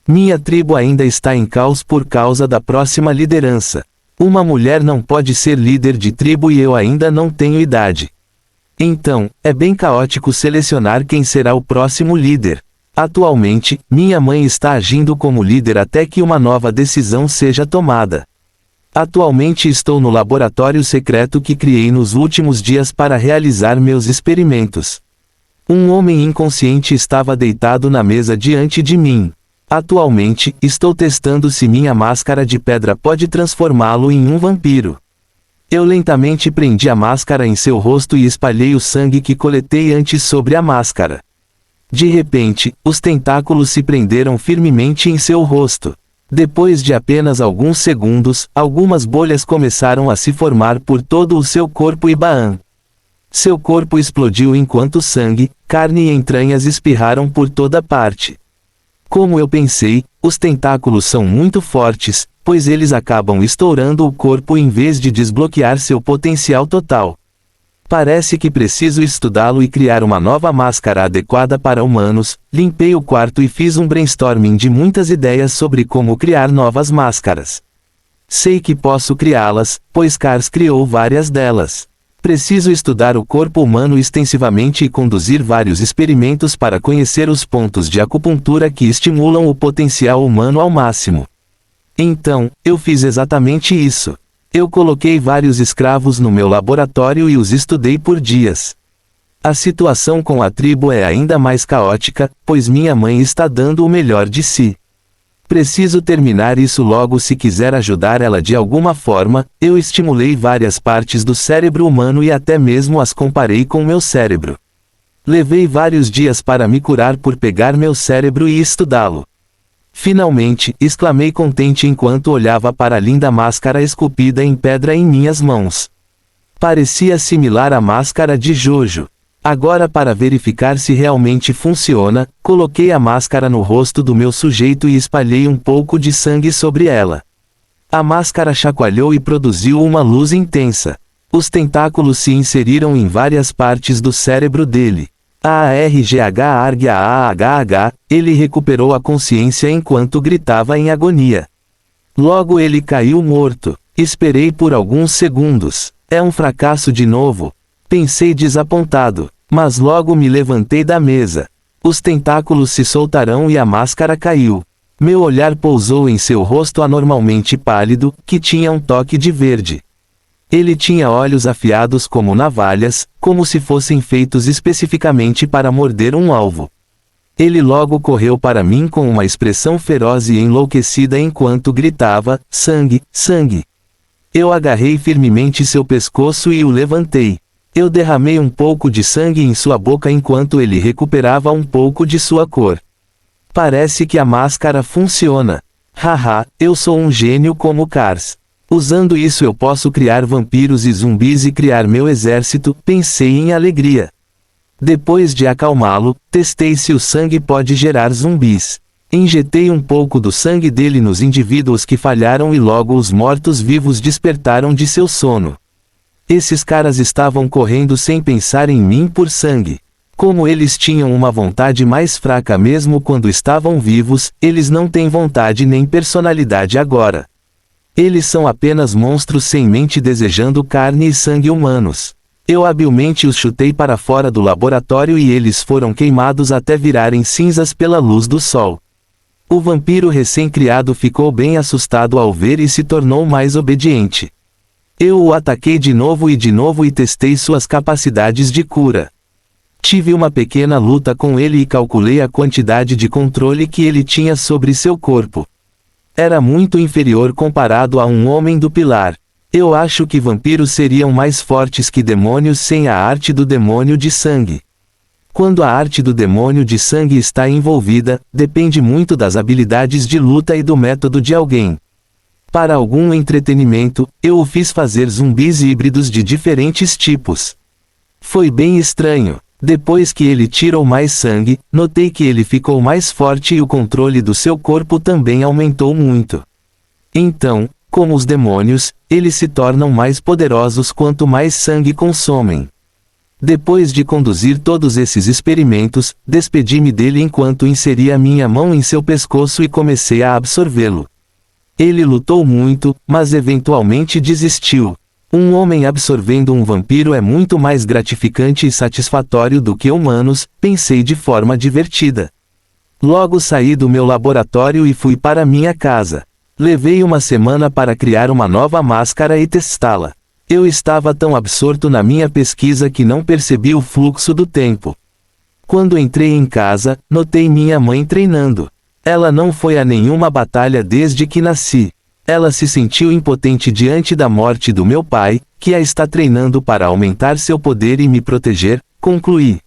Minha tribo ainda está em caos por causa da próxima liderança. Uma mulher não pode ser líder de tribo e eu ainda não tenho idade. Então, é bem caótico selecionar quem será o próximo líder. Atualmente, minha mãe está agindo como líder até que uma nova decisão seja tomada. Atualmente estou no laboratório secreto que criei nos últimos dias para realizar meus experimentos. Um homem inconsciente estava deitado na mesa diante de mim. Atualmente, estou testando se minha máscara de pedra pode transformá-lo em um vampiro. Eu lentamente prendi a máscara em seu rosto e espalhei o sangue que coletei antes sobre a máscara. De repente, os tentáculos se prenderam firmemente em seu rosto. Depois de apenas alguns segundos, algumas bolhas começaram a se formar por todo o seu corpo e Baan. Seu corpo explodiu enquanto sangue, carne e entranhas espirraram por toda parte. Como eu pensei, os tentáculos são muito fortes, pois eles acabam estourando o corpo em vez de desbloquear seu potencial total. Parece que preciso estudá-lo e criar uma nova máscara adequada para humanos. Limpei o quarto e fiz um brainstorming de muitas ideias sobre como criar novas máscaras. Sei que posso criá-las, pois Kars criou várias delas. Preciso estudar o corpo humano extensivamente e conduzir vários experimentos para conhecer os pontos de acupuntura que estimulam o potencial humano ao máximo. Então, eu fiz exatamente isso. Eu coloquei vários escravos no meu laboratório e os estudei por dias. A situação com a tribo é ainda mais caótica, pois minha mãe está dando o melhor de si. Preciso terminar isso logo se quiser ajudar ela de alguma forma. Eu estimulei várias partes do cérebro humano e até mesmo as comparei com meu cérebro. Levei vários dias para me curar por pegar meu cérebro e estudá-lo. Finalmente, exclamei contente enquanto olhava para a linda máscara esculpida em pedra em minhas mãos. Parecia similar à máscara de Jojo. Agora, para verificar se realmente funciona, coloquei a máscara no rosto do meu sujeito e espalhei um pouco de sangue sobre ela. A máscara chacoalhou e produziu uma luz intensa. Os tentáculos se inseriram em várias partes do cérebro dele. Ele recuperou a consciência enquanto gritava em agonia. Logo ele caiu morto. Esperei por alguns segundos. É um fracasso de novo. Pensei desapontado. Mas logo me levantei da mesa. Os tentáculos se soltarão e a máscara caiu. Meu olhar pousou em seu rosto anormalmente pálido, que tinha um toque de verde. Ele tinha olhos afiados como navalhas, como se fossem feitos especificamente para morder um alvo. Ele logo correu para mim com uma expressão feroz e enlouquecida enquanto gritava: sangue, sangue. Eu agarrei firmemente seu pescoço e o levantei. Eu derramei um pouco de sangue em sua boca enquanto ele recuperava um pouco de sua cor. Parece que a máscara funciona. Haha, eu sou um gênio como Kars. Usando isso eu posso criar vampiros e zumbis e criar meu exército, pensei em alegria. Depois de acalmá-lo, testei se o sangue pode gerar zumbis. Injetei um pouco do sangue dele nos indivíduos que falharam e logo os mortos-vivos despertaram de seu sono. Esses caras estavam correndo sem pensar em mim por sangue. Como eles tinham uma vontade mais fraca mesmo quando estavam vivos, eles não têm vontade nem personalidade agora. Eles são apenas monstros sem mente desejando carne e sangue humanos. Eu habilmente os chutei para fora do laboratório e eles foram queimados até virarem cinzas pela luz do sol. O vampiro recém-criado ficou bem assustado ao ver e se tornou mais obediente. Eu o ataquei de novo e testei suas capacidades de cura. Tive uma pequena luta com ele e calculei a quantidade de controle que ele tinha sobre seu corpo. Era muito inferior comparado a um homem do pilar. Eu acho que vampiros seriam mais fortes que demônios sem a arte do demônio de sangue. Quando a arte do demônio de sangue está envolvida, depende muito das habilidades de luta e do método de alguém. Para algum entretenimento, eu o fiz fazer zumbis híbridos de diferentes tipos. Foi bem estranho. Depois que ele tirou mais sangue, notei que ele ficou mais forte e o controle do seu corpo também aumentou muito. Então, como os demônios, eles se tornam mais poderosos quanto mais sangue consomem. Depois de conduzir todos esses experimentos, despedi-me dele enquanto inseria minha mão em seu pescoço e comecei a absorvê-lo. Ele lutou muito, mas eventualmente desistiu. Um homem absorvendo um vampiro é muito mais gratificante e satisfatório do que humanos, pensei de forma divertida. Logo saí do meu laboratório e fui para minha casa. Levei uma semana para criar uma nova máscara e testá-la. Eu estava tão absorto na minha pesquisa que não percebi o fluxo do tempo. Quando entrei em casa, notei minha mãe treinando. Ela não foi a nenhuma batalha desde que nasci. Ela se sentiu impotente diante da morte do meu pai, que a está treinando para aumentar seu poder e me proteger, concluí.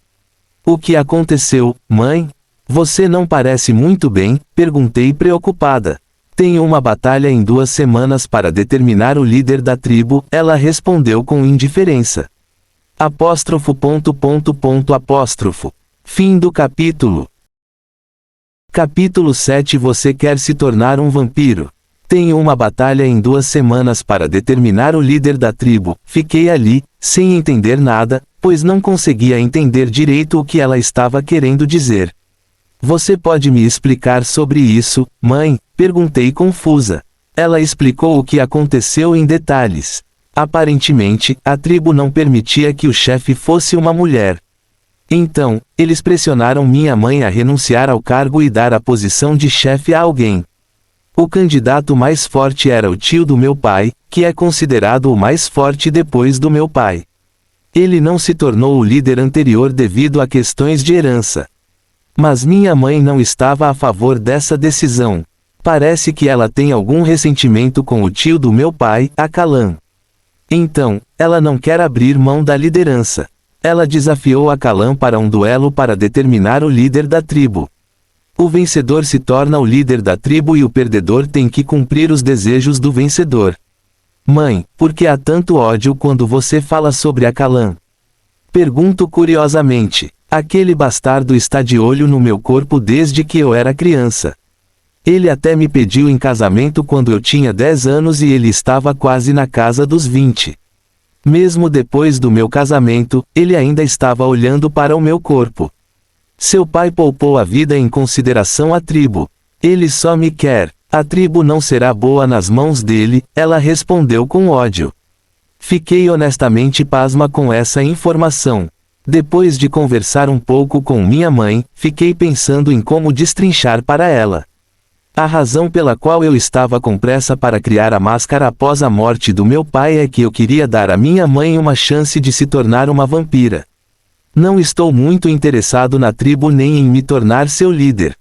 O que aconteceu, mãe? Você não parece muito bem, perguntei preocupada. Tenho uma batalha em 2 semanas para determinar o líder da tribo, ela respondeu com indiferença. Fim do capítulo. Capítulo 7. Você quer se tornar um vampiro? Tenho uma batalha em 2 semanas para determinar o líder da tribo. Fiquei ali, sem entender nada, pois não conseguia entender direito o que ela estava querendo dizer. Você pode me explicar sobre isso, mãe? Perguntei confusa. Ela explicou o que aconteceu em detalhes. Aparentemente, a tribo não permitia que o chefe fosse uma mulher. Então, eles pressionaram minha mãe a renunciar ao cargo e dar a posição de chefe a alguém. O candidato mais forte era o tio do meu pai, que é considerado o mais forte depois do meu pai. Ele não se tornou o líder anterior devido a questões de herança. Mas minha mãe não estava a favor dessa decisão. Parece que ela tem algum ressentimento com o tio do meu pai, Akalan. Então, ela não quer abrir mão da liderança. Ela desafiou Akalan para um duelo para determinar o líder da tribo. O vencedor se torna o líder da tribo e o perdedor tem que cumprir os desejos do vencedor. Mãe, por que há tanto ódio quando você fala sobre Akalan? Pergunto curiosamente. Aquele bastardo está de olho no meu corpo desde que eu era criança. Ele até me pediu em casamento quando eu tinha 10 anos e ele estava quase na casa dos 20. Mesmo depois do meu casamento, ele ainda estava olhando para o meu corpo. Seu pai poupou a vida em consideração à tribo. Ele só me quer. A tribo não será boa nas mãos dele, ela respondeu com ódio. Fiquei honestamente pasma com essa informação. Depois de conversar um pouco com minha mãe, fiquei pensando em como destrinchar para ela. A razão pela qual eu estava com pressa para criar a máscara após a morte do meu pai é que eu queria dar à minha mãe uma chance de se tornar uma vampira. Não estou muito interessado na tribo nem em me tornar seu líder.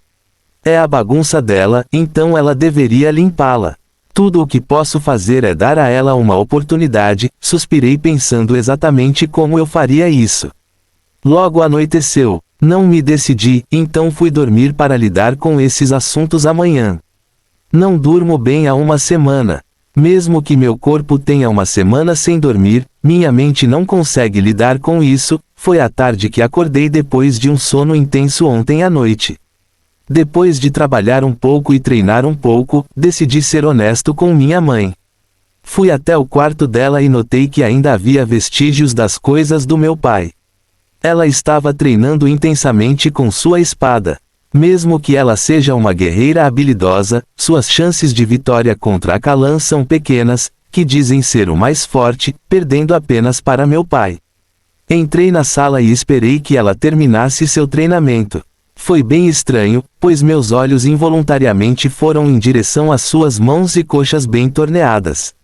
É a bagunça dela, então ela deveria limpá-la. Tudo o que posso fazer é dar a ela uma oportunidade, suspirei pensando exatamente como eu faria isso. Logo anoiteceu. Não me decidi, então fui dormir para lidar com esses assuntos amanhã. Não durmo bem há 1 semana. Mesmo que meu corpo tenha 1 semana sem dormir, minha mente não consegue lidar com isso. Foi à tarde que acordei depois de um sono intenso ontem à noite. Depois de trabalhar um pouco e treinar um pouco, decidi ser honesto com minha mãe. Fui até o quarto dela e notei que ainda havia vestígios das coisas do meu pai. Ela estava treinando intensamente com sua espada. Mesmo que ela seja uma guerreira habilidosa, suas chances de vitória contra Akalan são pequenas, que dizem ser o mais forte, perdendo apenas para meu pai. Entrei na sala e esperei que ela terminasse seu treinamento. Foi bem estranho, pois meus olhos involuntariamente foram em direção às suas mãos e coxas bem torneadas.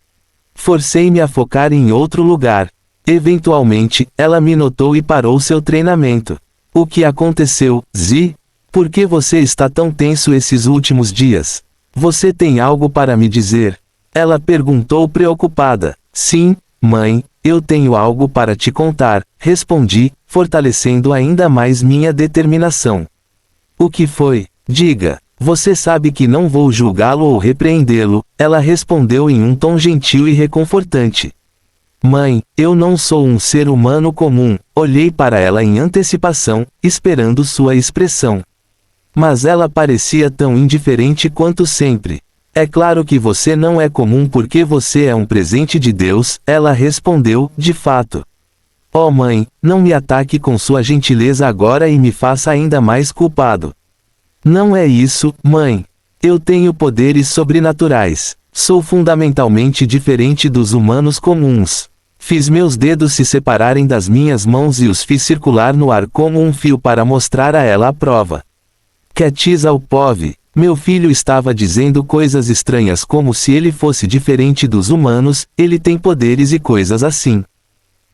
Forcei-me a focar em outro lugar. Eventualmente, ela me notou e parou seu treinamento. O que aconteceu, Zi? Por que você está tão tenso esses últimos dias? Você tem algo para me dizer? Ela perguntou preocupada. Sim, mãe, eu tenho algo para te contar, respondi, fortalecendo ainda mais minha determinação. O que foi? Diga. Você sabe que não vou julgá-lo ou repreendê-lo, ela respondeu em um tom gentil e reconfortante. Mãe, eu não sou um ser humano comum, olhei para ela em antecipação, esperando sua expressão. Mas ela parecia tão indiferente quanto sempre. É claro que você não é comum porque você é um presente de Deus, ela respondeu, de fato. Oh mãe, não me ataque com sua gentileza agora e me faça ainda mais culpado. Não é isso, mãe. Eu tenho poderes sobrenaturais. Sou fundamentalmente diferente dos humanos comuns. Fiz meus dedos se separarem das minhas mãos e os fiz circular no ar como um fio para mostrar a ela a prova. Katiza Alpov, meu filho estava dizendo coisas estranhas como se ele fosse diferente dos humanos, ele tem poderes e coisas assim.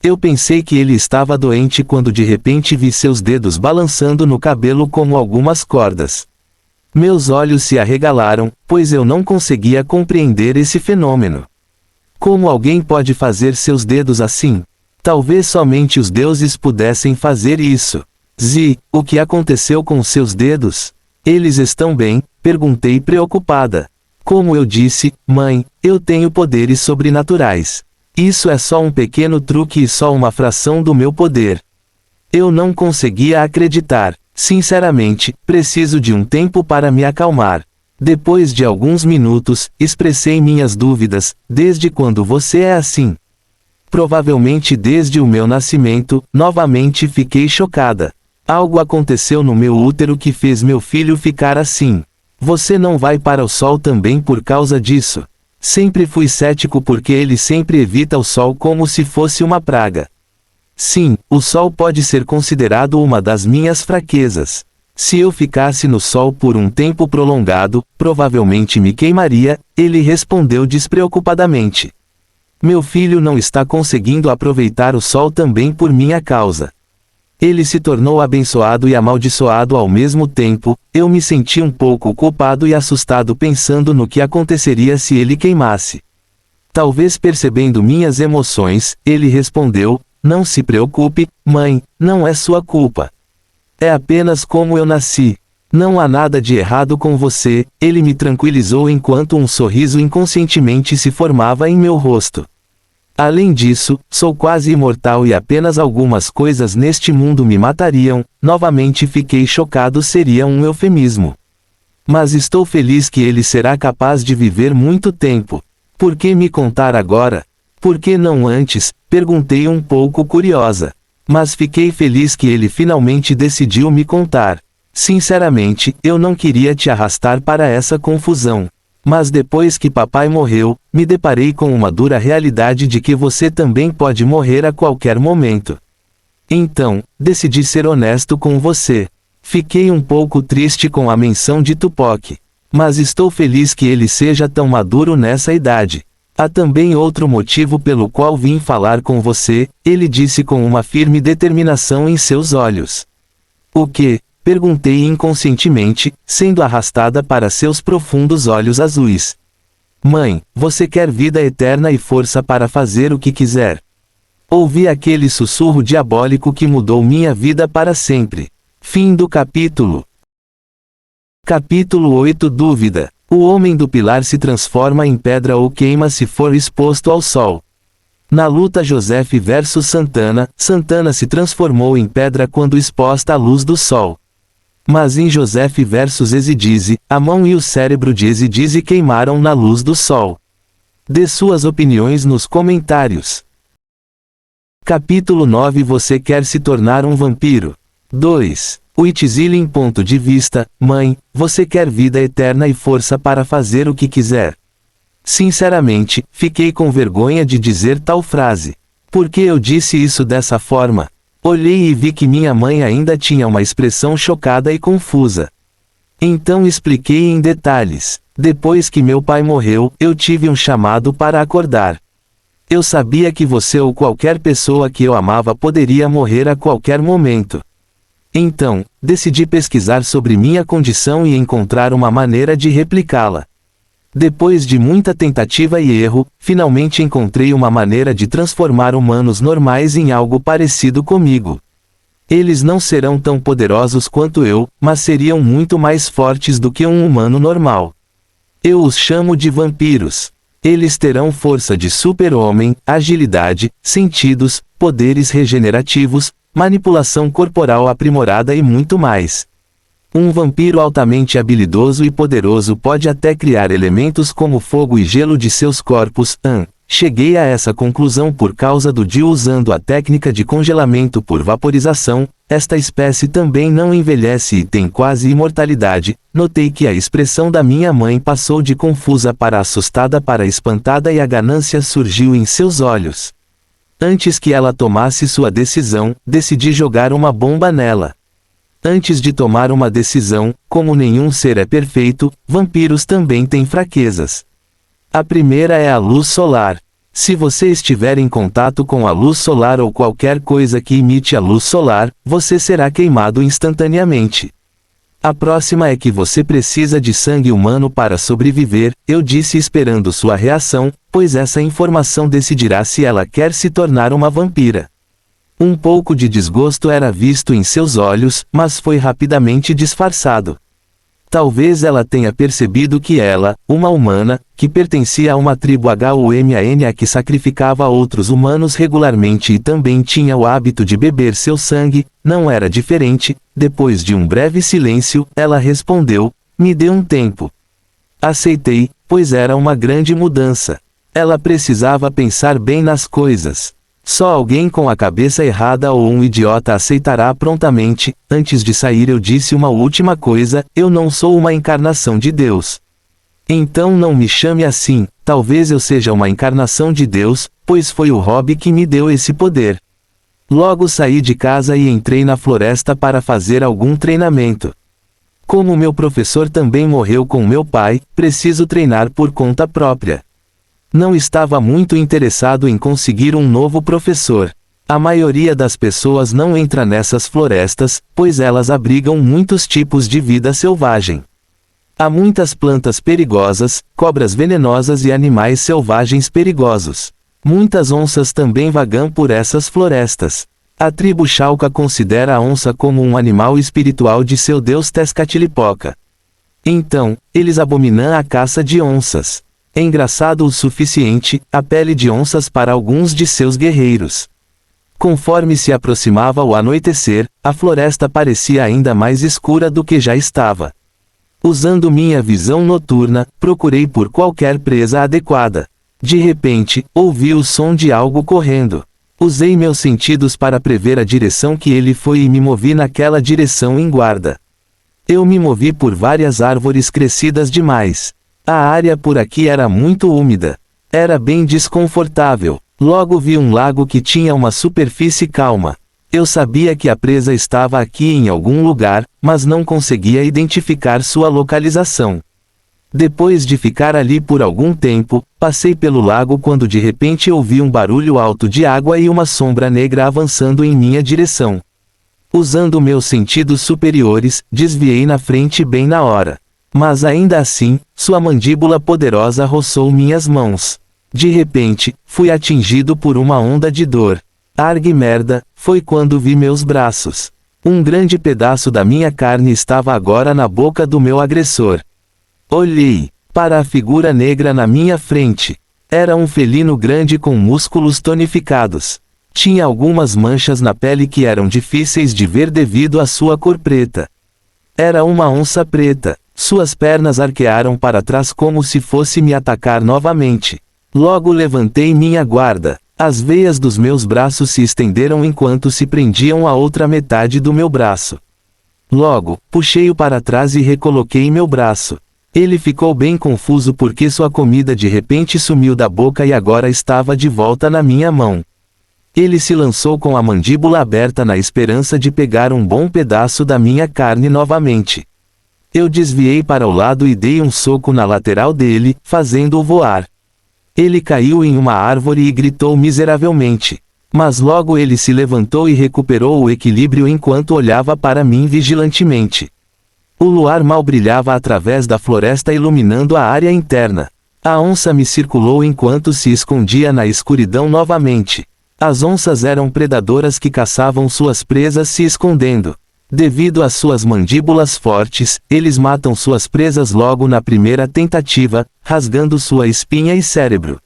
Eu pensei que ele estava doente quando de repente vi seus dedos balançando no cabelo como algumas cordas. Meus olhos se arregalaram, pois eu não conseguia compreender esse fenômeno. Como alguém pode fazer seus dedos assim? Talvez somente os deuses pudessem fazer isso. O que aconteceu com seus dedos? Eles estão bem? Perguntei preocupada. Como eu disse, mãe, eu tenho poderes sobrenaturais. Isso é só um pequeno truque e só uma fração do meu poder. Eu não conseguia acreditar. Sinceramente, preciso de um tempo para me acalmar. Depois de alguns minutos, expressei minhas dúvidas. Desde quando você é assim? Provavelmente desde o meu nascimento. Novamente fiquei chocada. Algo aconteceu no meu útero que fez meu filho ficar assim. Você não vai para o sol também por causa disso? Sempre fui cético porque ele sempre evita o sol como se fosse uma praga. Sim, o sol pode ser considerado uma das minhas fraquezas. Se eu ficasse no sol por um tempo prolongado, provavelmente me queimaria, ele respondeu despreocupadamente. Meu filho não está conseguindo aproveitar o sol também por minha causa. Ele se tornou abençoado e amaldiçoado ao mesmo tempo. Eu me senti um pouco culpado e assustado pensando no que aconteceria se ele queimasse. Talvez percebendo minhas emoções, ele respondeu, não se preocupe, mãe, não é sua culpa. É apenas como eu nasci. Não há nada de errado com você, ele me tranquilizou enquanto um sorriso inconscientemente se formava em meu rosto. Além disso, sou quase imortal e apenas algumas coisas neste mundo me matariam. Novamente fiquei chocado, seria um eufemismo. Mas estou feliz que ele será capaz de viver muito tempo. Por que me contar agora? Por que não antes? Perguntei um pouco curiosa. Mas fiquei feliz que ele finalmente decidiu me contar. Sinceramente, eu não queria te arrastar para essa confusão. Mas depois que papai morreu, me deparei com uma dura realidade de que você também pode morrer a qualquer momento. Então, decidi ser honesto com você. Fiquei um pouco triste com a menção de Tupac. Mas estou feliz que ele seja tão maduro nessa idade. Há também outro motivo pelo qual vim falar com você, ele disse com uma firme determinação em seus olhos. O que? Perguntei inconscientemente, sendo arrastada para seus profundos olhos azuis. Mãe, você quer vida eterna e força para fazer o que quiser. Ouvi aquele sussurro diabólico que mudou minha vida para sempre. Fim do capítulo. Capítulo 8. Dúvida. O homem do pilar se transforma em pedra ou queima se for exposto ao sol. Na luta Joseph versus Santana, Santana se transformou em pedra quando exposta à luz do sol. Mas em Joseph versus Ezidize, a mão e o cérebro de Ezidize queimaram na luz do sol. Dê suas opiniões nos comentários. Capítulo 9. Você quer se tornar um vampiro? 2. Huitzilin. Ponto de vista, mãe, você quer vida eterna e força para fazer o que quiser. Sinceramente, fiquei com vergonha de dizer tal frase. Por que eu disse isso dessa forma? Olhei e vi que minha mãe ainda tinha uma expressão chocada e confusa. Então expliquei em detalhes. Depois que meu pai morreu, eu tive um chamado para acordar. Eu sabia que você ou qualquer pessoa que eu amava poderia morrer a qualquer momento. Então, decidi pesquisar sobre minha condição e encontrar uma maneira de replicá-la. Depois de muita tentativa e erro, finalmente encontrei uma maneira de transformar humanos normais em algo parecido comigo. Eles não serão tão poderosos quanto eu, mas seriam muito mais fortes do que um humano normal. Eu os chamo de vampiros. Eles terão força de super-homem, agilidade, sentidos, poderes regenerativos, manipulação corporal aprimorada e muito mais. Um vampiro altamente habilidoso e poderoso pode até criar elementos como fogo e gelo de seus corpos, Cheguei a essa conclusão por causa do Dio usando a técnica de congelamento por vaporização. Esta espécie também não envelhece e tem quase imortalidade. Notei que a expressão da minha mãe passou de confusa para assustada para espantada e a ganância surgiu em seus olhos. Antes que ela tomasse sua decisão, decidi jogar uma bomba nela. Antes de tomar uma decisão, como nenhum ser é perfeito, vampiros também têm fraquezas. A primeira é a luz solar. Se você estiver em contato com a luz solar ou qualquer coisa que emite a luz solar, você será queimado instantaneamente. A próxima é que você precisa de sangue humano para sobreviver, eu disse esperando sua reação, pois essa informação decidirá se ela quer se tornar uma vampira. Um pouco de desgosto era visto em seus olhos, mas foi rapidamente disfarçado. Talvez ela tenha percebido que ela, uma humana, que pertencia a uma tribo humana que sacrificava outros humanos regularmente e também tinha o hábito de beber seu sangue, não era diferente. Depois de um breve silêncio, ela respondeu: me dê um tempo. Aceitei, pois era uma grande mudança. Ela precisava pensar bem nas coisas. Só alguém com a cabeça errada ou um idiota aceitará prontamente. Antes de sair eu disse uma última coisa: eu não sou uma encarnação de Deus. Então não me chame assim, talvez eu seja uma encarnação de Deus, pois foi o hobby que me deu esse poder. Logo saí de casa e entrei na floresta para fazer algum treinamento. Como meu professor também morreu com meu pai, preciso treinar por conta própria. Não estava muito interessado em conseguir um novo professor. A maioria das pessoas não entra nessas florestas, pois elas abrigam muitos tipos de vida selvagem. Há muitas plantas perigosas, cobras venenosas e animais selvagens perigosos. Muitas onças também vagam por essas florestas. A tribo Xauca considera a onça como um animal espiritual de seu deus Tezcatlipoca. Então, eles abominam a caça de onças. É engraçado o suficiente, a pele de onças para alguns de seus guerreiros. Conforme se aproximava o anoitecer, a floresta parecia ainda mais escura do que já estava. Usando minha visão noturna, procurei por qualquer presa adequada. De repente, ouvi o som de algo correndo. Usei meus sentidos para prever a direção que ele foi e me movi naquela direção em guarda. Eu me movi por várias árvores crescidas demais. A área por aqui era muito úmida. Era bem desconfortável. Logo vi um lago que tinha uma superfície calma. Eu sabia que a presa estava aqui em algum lugar, mas não conseguia identificar sua localização. Depois de ficar ali por algum tempo, passei pelo lago quando de repente ouvi um barulho alto de água e uma sombra negra avançando em minha direção. Usando meus sentidos superiores, desviei na frente bem na hora. Mas ainda assim, sua mandíbula poderosa roçou minhas mãos. De repente, fui atingido por uma onda de dor. Argue merda, foi quando vi meus braços. Um grande pedaço da minha carne estava agora na boca do meu agressor. Olhei para a figura negra na minha frente. Era um felino grande com músculos tonificados. Tinha algumas manchas na pele que eram difíceis de ver devido à sua cor preta. Era uma onça preta. Suas pernas arquearam para trás como se fosse me atacar novamente. Logo levantei minha guarda. As veias dos meus braços se estenderam enquanto se prendiam à outra metade do meu braço. Logo, puxei-o para trás e recoloquei meu braço. Ele ficou bem confuso porque sua comida de repente sumiu da boca e agora estava de volta na minha mão. Ele se lançou com a mandíbula aberta na esperança de pegar um bom pedaço da minha carne novamente. Eu desviei para o lado e dei um soco na lateral dele, fazendo-o voar. Ele caiu em uma árvore e gritou miseravelmente. Mas logo ele se levantou e recuperou o equilíbrio enquanto olhava para mim vigilantemente. O luar mal brilhava através da floresta iluminando a área interna. A onça me circulou enquanto se escondia na escuridão novamente. As onças eram predadoras que caçavam suas presas se escondendo. Devido às suas mandíbulas fortes, eles matam suas presas logo na primeira tentativa, rasgando sua espinha e cérebro.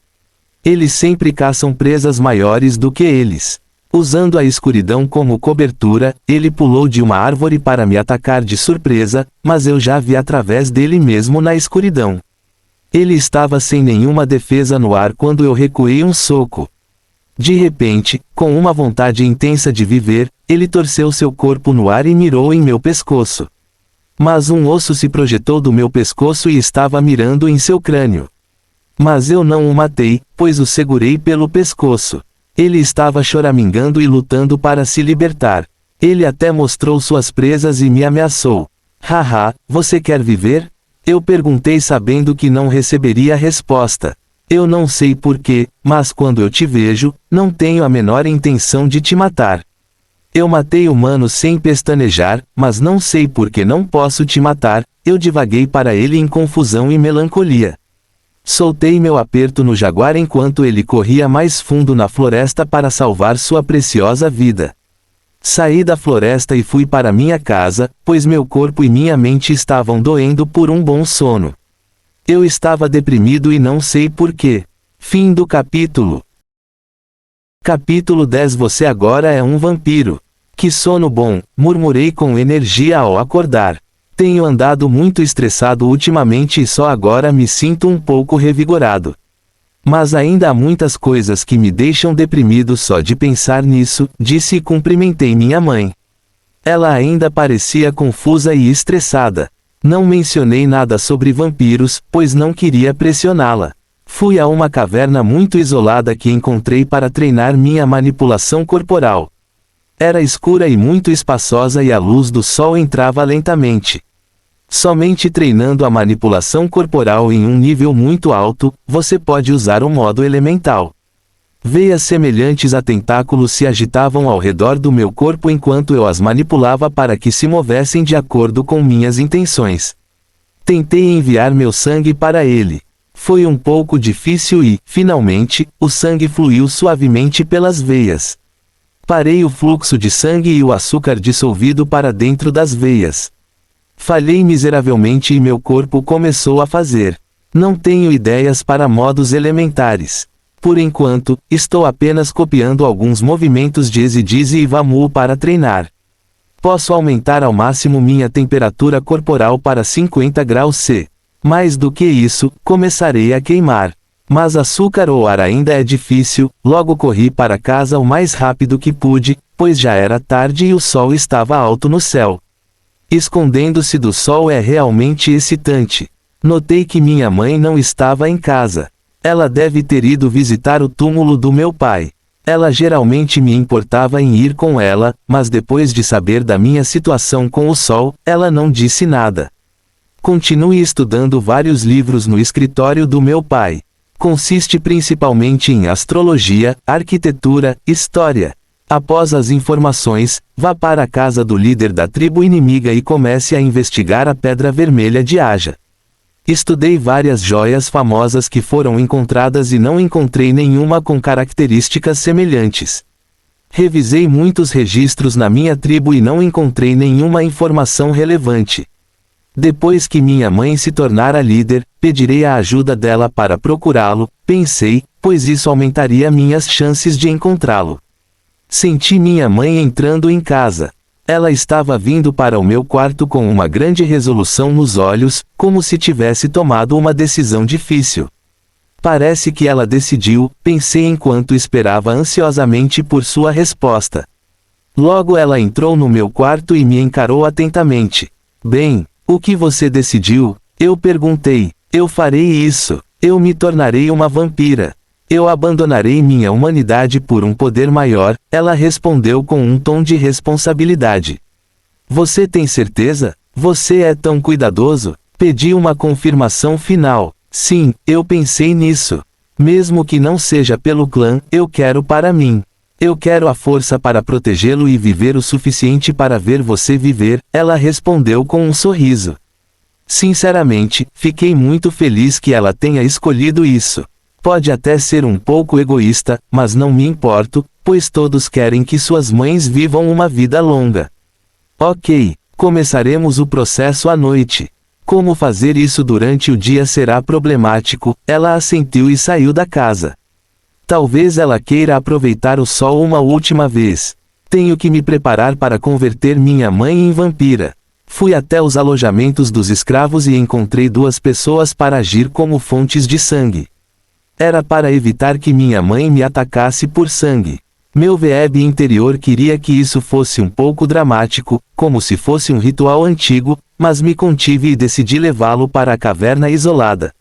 Eles sempre caçam presas maiores do que eles. Usando a escuridão como cobertura, ele pulou de uma árvore para me atacar de surpresa, mas eu já vi através dele mesmo na escuridão. Ele estava sem nenhuma defesa no ar quando eu recuei um soco. De repente, com uma vontade intensa de viver, ele torceu seu corpo no ar e mirou em meu pescoço. Mas um osso se projetou do meu pescoço e estava mirando em seu crânio. Mas eu não o matei, pois o segurei pelo pescoço. Ele estava choramingando e lutando para se libertar. Ele até mostrou suas presas e me ameaçou. Haha, você quer viver? Eu perguntei sabendo que não receberia resposta. Eu não sei porquê, mas quando eu te vejo, não tenho a menor intenção de te matar. Eu matei humanos sem pestanejar, mas não sei por que não posso te matar, eu divaguei para ele em confusão e melancolia. Soltei meu aperto no jaguar enquanto ele corria mais fundo na floresta para salvar sua preciosa vida. Saí da floresta e fui para minha casa, pois meu corpo e minha mente estavam doendo por um bom sono. Eu estava deprimido e não sei porquê. Fim do capítulo. Capítulo 10. Você agora é um vampiro. Que sono bom, murmurei com energia ao acordar. Tenho andado muito estressado ultimamente e só agora me sinto um pouco revigorado. Mas ainda há muitas coisas que me deixam deprimido só de pensar nisso, disse e cumprimentei minha mãe. Ela ainda parecia confusa e estressada. Não mencionei nada sobre vampiros, pois não queria pressioná-la. Fui a uma caverna muito isolada que encontrei para treinar minha manipulação corporal. Era escura e muito espaçosa e a luz do sol entrava lentamente. Somente treinando a manipulação corporal em um nível muito alto, você pode usar o modo elemental. Veias semelhantes a tentáculos se agitavam ao redor do meu corpo enquanto eu as manipulava para que se movessem de acordo com minhas intenções. Tentei enviar meu sangue para ele. Foi um pouco difícil e, finalmente, o sangue fluiu suavemente pelas veias. Parei o fluxo de sangue e o açúcar dissolvido para dentro das veias. Falhei miseravelmente e meu corpo começou a fazer. Não tenho ideias para modos elementares. Por enquanto, estou apenas copiando alguns movimentos de Ezidize e Vamu para treinar. Posso aumentar ao máximo minha temperatura corporal para 50 graus C. Mais do que isso, começarei a queimar. Mas açúcar ou ar ainda é difícil, logo corri para casa o mais rápido que pude, pois já era tarde e o sol estava alto no céu. Escondendo-se do sol é realmente excitante. Notei que minha mãe não estava em casa. Ela deve ter ido visitar o túmulo do meu pai. Ela geralmente me importava em ir com ela, mas depois de saber da minha situação com o sol, ela não disse nada. Continue estudando vários livros no escritório do meu pai. Consiste principalmente em astrologia, arquitetura, história. Após as informações, vá para a casa do líder da tribo inimiga e comece a investigar a Pedra Vermelha de Aja. Estudei várias joias famosas que foram encontradas e não encontrei nenhuma com características semelhantes. Revisei muitos registros na minha tribo e não encontrei nenhuma informação relevante. Depois que minha mãe se tornar a líder, pedirei a ajuda dela para procurá-lo, pensei, pois isso aumentaria minhas chances de encontrá-lo. Senti minha mãe entrando em casa. Ela estava vindo para o meu quarto com uma grande resolução nos olhos, como se tivesse tomado uma decisão difícil. Parece que ela decidiu, pensei enquanto esperava ansiosamente por sua resposta. Logo ela entrou no meu quarto e me encarou atentamente. Bem, o que você decidiu? Eu perguntei. Eu farei isso. Eu me tornarei uma vampira. Eu abandonarei minha humanidade por um poder maior, ela respondeu com um tom de responsabilidade. Você tem certeza? Você é tão cuidadoso? Pedi uma confirmação final. Sim, eu pensei nisso. Mesmo que não seja pelo clã, eu quero para mim. Eu quero a força para protegê-lo e viver o suficiente para ver você viver, ela respondeu com um sorriso. Sinceramente, fiquei muito feliz que ela tenha escolhido isso. Pode até ser um pouco egoísta, mas não me importo, pois todos querem que suas mães vivam uma vida longa. Ok, começaremos o processo à noite. Como fazer isso durante o dia será problemático, ela assentiu e saiu da casa. Talvez ela queira aproveitar o sol uma última vez. Tenho que me preparar para converter minha mãe em vampira. Fui até os alojamentos dos escravos e encontrei 2 pessoas para agir como fontes de sangue. Era para evitar que minha mãe me atacasse por sangue. Meu Web interior queria que isso fosse um pouco dramático, como se fosse um ritual antigo, mas me contive e decidi levá-lo para a caverna isolada.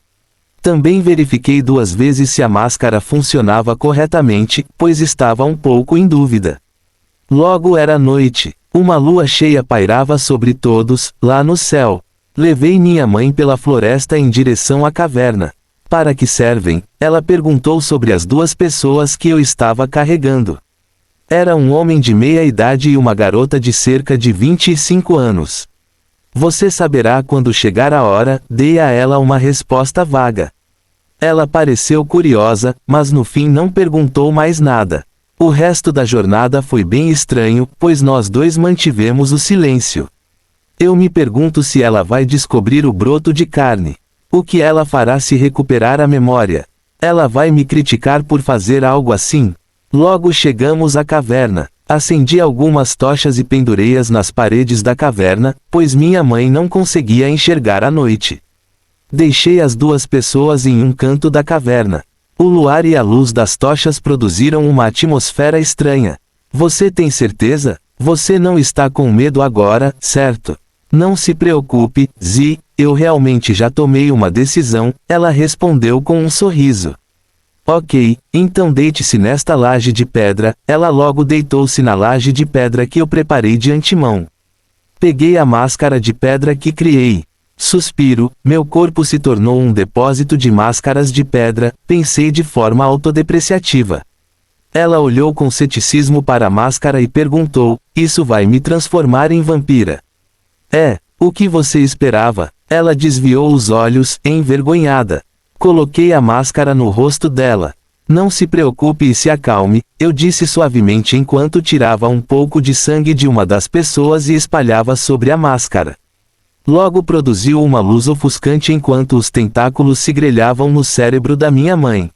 Também verifiquei 2 vezes se a máscara funcionava corretamente, pois estava um pouco em dúvida. Logo era noite. Uma lua cheia pairava sobre todos, lá no céu. Levei minha mãe pela floresta em direção à caverna. Para que servem? Ela perguntou sobre as 2 pessoas que eu estava carregando. Era um homem de meia idade e uma garota de cerca de 25 anos. Você saberá quando chegar a hora, dei a ela uma resposta vaga. Ela pareceu curiosa, mas no fim não perguntou mais nada. O resto da jornada foi bem estranho, pois nós 2 mantivemos o silêncio. Eu me pergunto se ela vai descobrir o broto de carne. O que ela fará se recuperar a memória? Ela vai me criticar por fazer algo assim? Logo chegamos à caverna. Acendi algumas tochas e pendurei-as nas paredes da caverna, pois minha mãe não conseguia enxergar à noite. Deixei as 2 pessoas em um canto da caverna. O luar e a luz das tochas produziram uma atmosfera estranha. Você tem certeza? Você não está com medo agora, certo? Não se preocupe, Zi, eu realmente já tomei uma decisão, ela respondeu com um sorriso. Ok, então deite-se nesta laje de pedra. Ela logo deitou-se na laje de pedra que eu preparei de antemão. Peguei a máscara de pedra que criei. Suspiro, meu corpo se tornou um depósito de máscaras de pedra, pensei de forma autodepreciativa. Ela olhou com ceticismo para a máscara e perguntou, isso vai me transformar em vampira? O que você esperava? Ela desviou os olhos, envergonhada. Coloquei a máscara no rosto dela. Não se preocupe e se acalme, eu disse suavemente enquanto tirava um pouco de sangue de uma das pessoas e espalhava sobre a máscara. Logo produziu uma luz ofuscante enquanto os tentáculos se grelhavam no cérebro da minha mãe.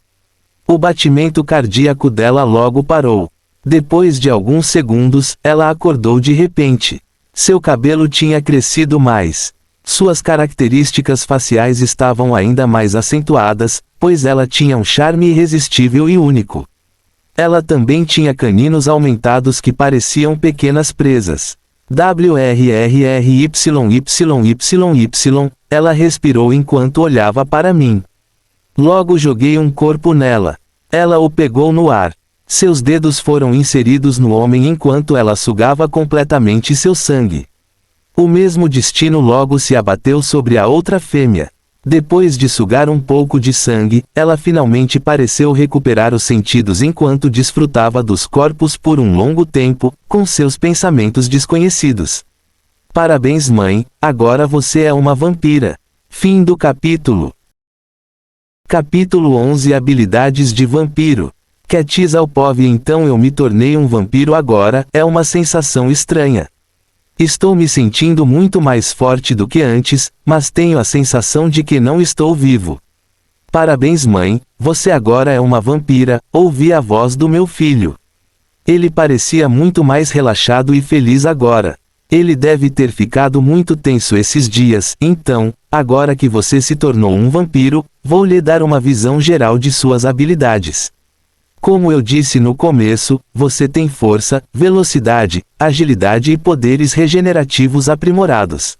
O batimento cardíaco dela logo parou. Depois de alguns segundos, ela acordou de repente. Seu cabelo tinha crescido mais. Suas características faciais estavam ainda mais acentuadas, pois ela tinha um charme irresistível e único. Ela também tinha caninos aumentados que pareciam pequenas presas. WRRRYYYY, ela respirou enquanto olhava para mim. Logo joguei um corpo nela. Ela o pegou no ar. Seus dedos foram inseridos no homem enquanto ela sugava completamente seu sangue. O mesmo destino logo se abateu sobre a outra fêmea. Depois de sugar um pouco de sangue, ela finalmente pareceu recuperar os sentidos enquanto desfrutava dos corpos por um longo tempo, com seus pensamentos desconhecidos. Parabéns, mãe, agora você é uma vampira. Fim do capítulo. Capítulo 11 Habilidades de vampiro. Quetzalcoatl. Então eu me tornei um vampiro agora, é uma sensação estranha. Estou me sentindo muito mais forte do que antes, mas tenho a sensação de que não estou vivo. Parabéns, mãe, você agora é uma vampira, ouvi a voz do meu filho. Ele parecia muito mais relaxado e feliz agora. Ele deve ter ficado muito tenso esses dias, então, agora que você se tornou um vampiro, vou lhe dar uma visão geral de suas habilidades. Como eu disse no começo, você tem força, velocidade, agilidade e poderes regenerativos aprimorados.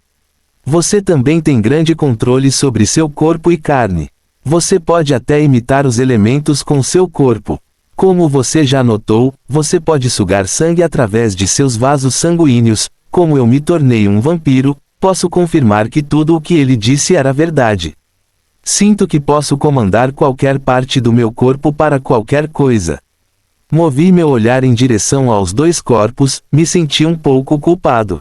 Você também tem grande controle sobre seu corpo e carne. Você pode até imitar os elementos com seu corpo. Como você já notou, você pode sugar sangue através de seus vasos sanguíneos. Como eu me tornei um vampiro, posso confirmar que tudo o que ele disse era verdade. Sinto que posso comandar qualquer parte do meu corpo para qualquer coisa. Movi meu olhar em direção aos 2 corpos, me senti um pouco culpado.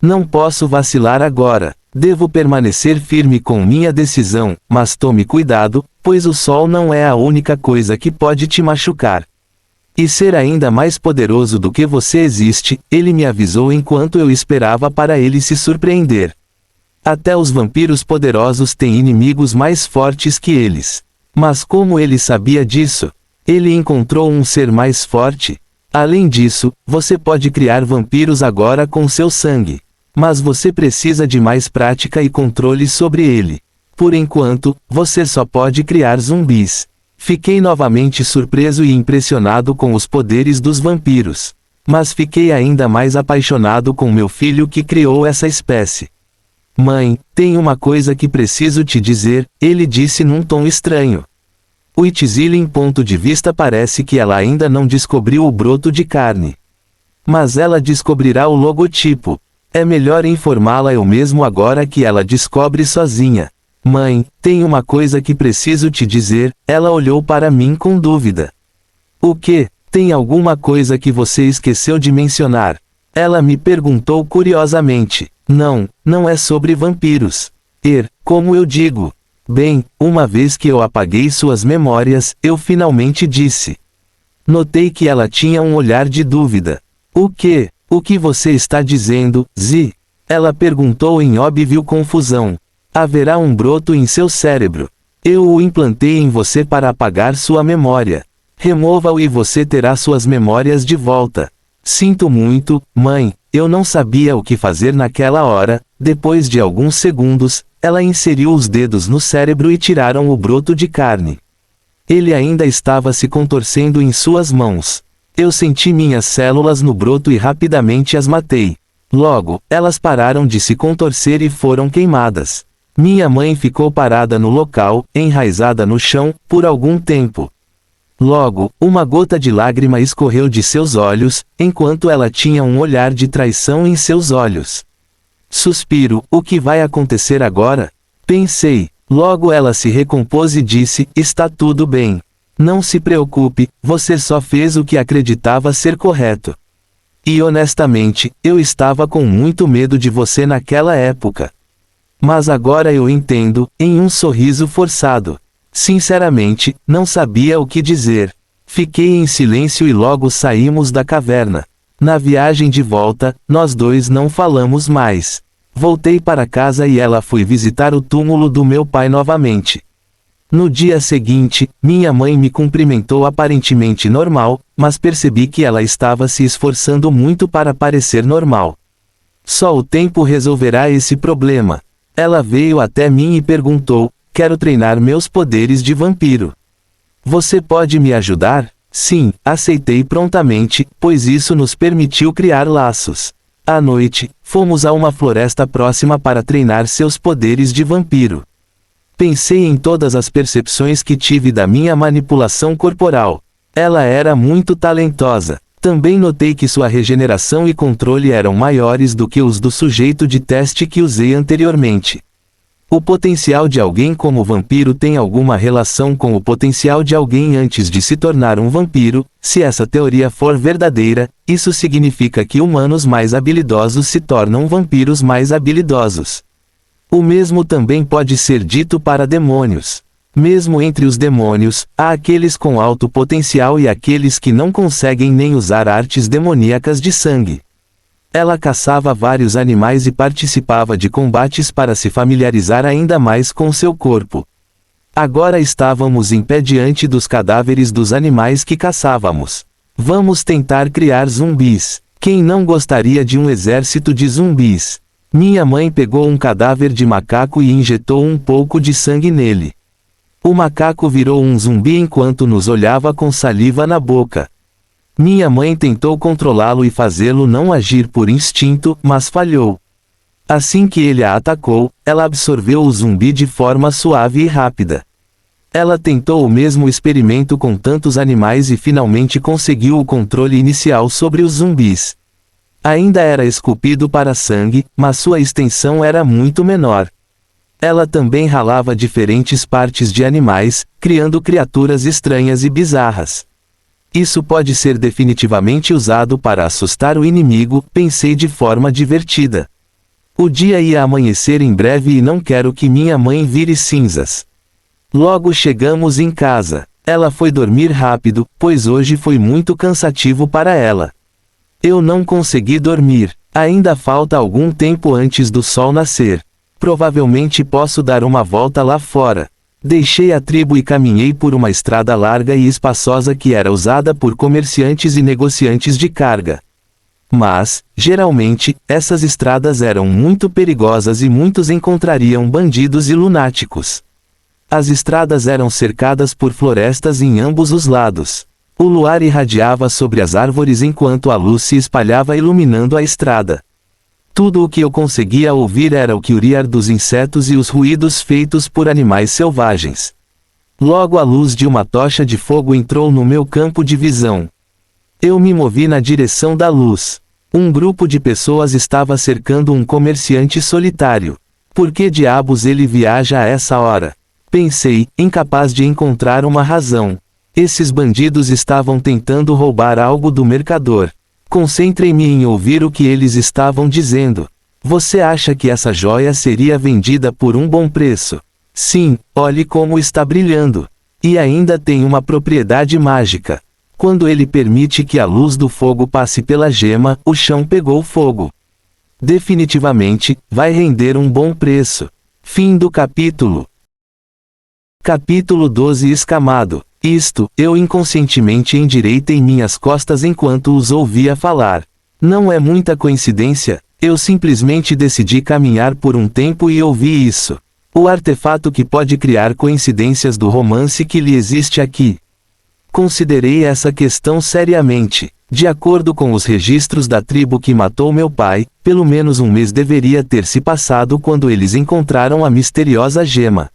Não posso vacilar agora. Devo permanecer firme com minha decisão, mas tome cuidado, pois o sol não é a única coisa que pode te machucar. E ser ainda mais poderoso do que você existe, ele me avisou enquanto eu esperava para ele se surpreender. Até os vampiros poderosos têm inimigos mais fortes que eles. Mas como ele sabia disso? Ele encontrou um ser mais forte. Além disso, você pode criar vampiros agora com seu sangue. Mas você precisa de mais prática e controle sobre ele. Por enquanto, você só pode criar zumbis. Fiquei novamente surpreso e impressionado com os poderes dos vampiros. Mas fiquei ainda mais apaixonado com meu filho que criou essa espécie. Mãe, tem uma coisa que preciso te dizer, ele disse num tom estranho. O Itzilin ponto de vista parece que ela ainda não descobriu o broto de carne. Mas ela descobrirá o logotipo. É melhor informá-la eu mesmo agora que ela descobre sozinha. Mãe, tem uma coisa que preciso te dizer, ela olhou para mim com dúvida. O que? Tem alguma coisa que você esqueceu de mencionar? Ela me perguntou curiosamente. Não, não é sobre vampiros. Como eu digo? Bem, uma vez que eu apaguei suas memórias, eu finalmente disse. Notei que ela tinha um olhar de dúvida. O que? O que você está dizendo, Zi? Ela perguntou em óbvia confusão. Haverá um broto em seu cérebro. Eu o implantei em você para apagar sua memória. Remova-o e você terá suas memórias de volta. Sinto muito, mãe, eu não sabia o que fazer naquela hora. Depois de alguns segundos, ela inseriu os dedos no cérebro e tiraram o broto de carne. Ele ainda estava se contorcendo em suas mãos. Eu senti minhas células no broto e rapidamente as matei. Logo, elas pararam de se contorcer e foram queimadas. Minha mãe ficou parada no local, enraizada no chão, por algum tempo. Logo, uma gota de lágrima escorreu de seus olhos, enquanto ela tinha um olhar de traição em seus olhos. Suspiro, o que vai acontecer agora? Pensei. Logo ela se recompôs e disse, está tudo bem. Não se preocupe, você só fez o que acreditava ser correto. E honestamente, eu estava com muito medo de você naquela época. Mas agora eu entendo, em um sorriso forçado. Sinceramente, não sabia o que dizer. Fiquei em silêncio e logo saímos da caverna. Na viagem de volta, nós dois não falamos mais. Voltei para casa e ela foi visitar o túmulo do meu pai novamente. No dia seguinte, minha mãe me cumprimentou aparentemente normal, mas percebi que ela estava se esforçando muito para parecer normal. Só o tempo resolverá esse problema. Ela veio até mim e perguntou, quero treinar meus poderes de vampiro. Você pode me ajudar? Sim, aceitei prontamente, pois isso nos permitiu criar laços. À noite, fomos a uma floresta próxima para treinar seus poderes de vampiro. Pensei em todas as percepções que tive da minha manipulação corporal. Ela era muito talentosa. Também notei que sua regeneração e controle eram maiores do que os do sujeito de teste que usei anteriormente. O potencial de alguém como vampiro tem alguma relação com o potencial de alguém antes de se tornar um vampiro. Se essa teoria for verdadeira, isso significa que humanos mais habilidosos se tornam vampiros mais habilidosos. O mesmo também pode ser dito para demônios. Mesmo entre os demônios, há aqueles com alto potencial e aqueles que não conseguem nem usar artes demoníacas de sangue. Ela caçava vários animais e participava de combates para se familiarizar ainda mais com seu corpo. Agora estávamos em pé diante dos cadáveres dos animais que caçávamos. Vamos tentar criar zumbis. Quem não gostaria de um exército de zumbis? Minha mãe pegou um cadáver de macaco e injetou um pouco de sangue nele. O macaco virou um zumbi enquanto nos olhava com saliva na boca. Minha mãe tentou controlá-lo e fazê-lo não agir por instinto, mas falhou. Assim que ele a atacou, ela absorveu o zumbi de forma suave e rápida. Ela tentou o mesmo experimento com tantos animais e finalmente conseguiu o controle inicial sobre os zumbis. Ainda era esculpido para sangue, mas sua extensão era muito menor. Ela também ralava diferentes partes de animais, criando criaturas estranhas e bizarras. Isso pode ser definitivamente usado para assustar o inimigo, pensei de forma divertida. O dia ia amanhecer em breve e não quero que minha mãe vire cinzas. Logo chegamos em casa. Ela foi dormir rápido, pois hoje foi muito cansativo para ela. Eu não consegui dormir. Ainda falta algum tempo antes do sol nascer. Provavelmente posso dar uma volta lá fora. Deixei a tribo e caminhei por uma estrada larga e espaçosa que era usada por comerciantes e negociantes de carga. Mas, geralmente, essas estradas eram muito perigosas e muitos encontrariam bandidos e lunáticos. As estradas eram cercadas por florestas em ambos os lados. O luar irradiava sobre as árvores enquanto a luz se espalhava iluminando a estrada. Tudo o que eu conseguia ouvir era o criar dos insetos e os ruídos feitos por animais selvagens. Logo a luz de uma tocha de fogo entrou no meu campo de visão. Eu me movi na direção da luz. Um grupo de pessoas estava cercando um comerciante solitário. Por que diabos ele viaja a essa hora? Pensei, incapaz de encontrar uma razão. Esses bandidos estavam tentando roubar algo do mercador. Concentrei-me em ouvir o que eles estavam dizendo. Você acha que essa joia seria vendida por um bom preço? Sim, olhe como está brilhando. E ainda tem uma propriedade mágica. Quando ele permite que a luz do fogo passe pela gema, o chão pegou fogo. Definitivamente, vai render um bom preço. Fim do capítulo. Capítulo 12 Escamado. Isto, eu inconscientemente endireitei minhas costas enquanto os ouvia falar. Não é muita coincidência, eu simplesmente decidi caminhar por um tempo e ouvi isso. O artefato que pode criar coincidências do romance que lhe existe aqui. Considerei essa questão seriamente. De acordo com os registros da tribo que matou meu pai, pelo menos um mês deveria ter se passado quando eles encontraram a misteriosa gema.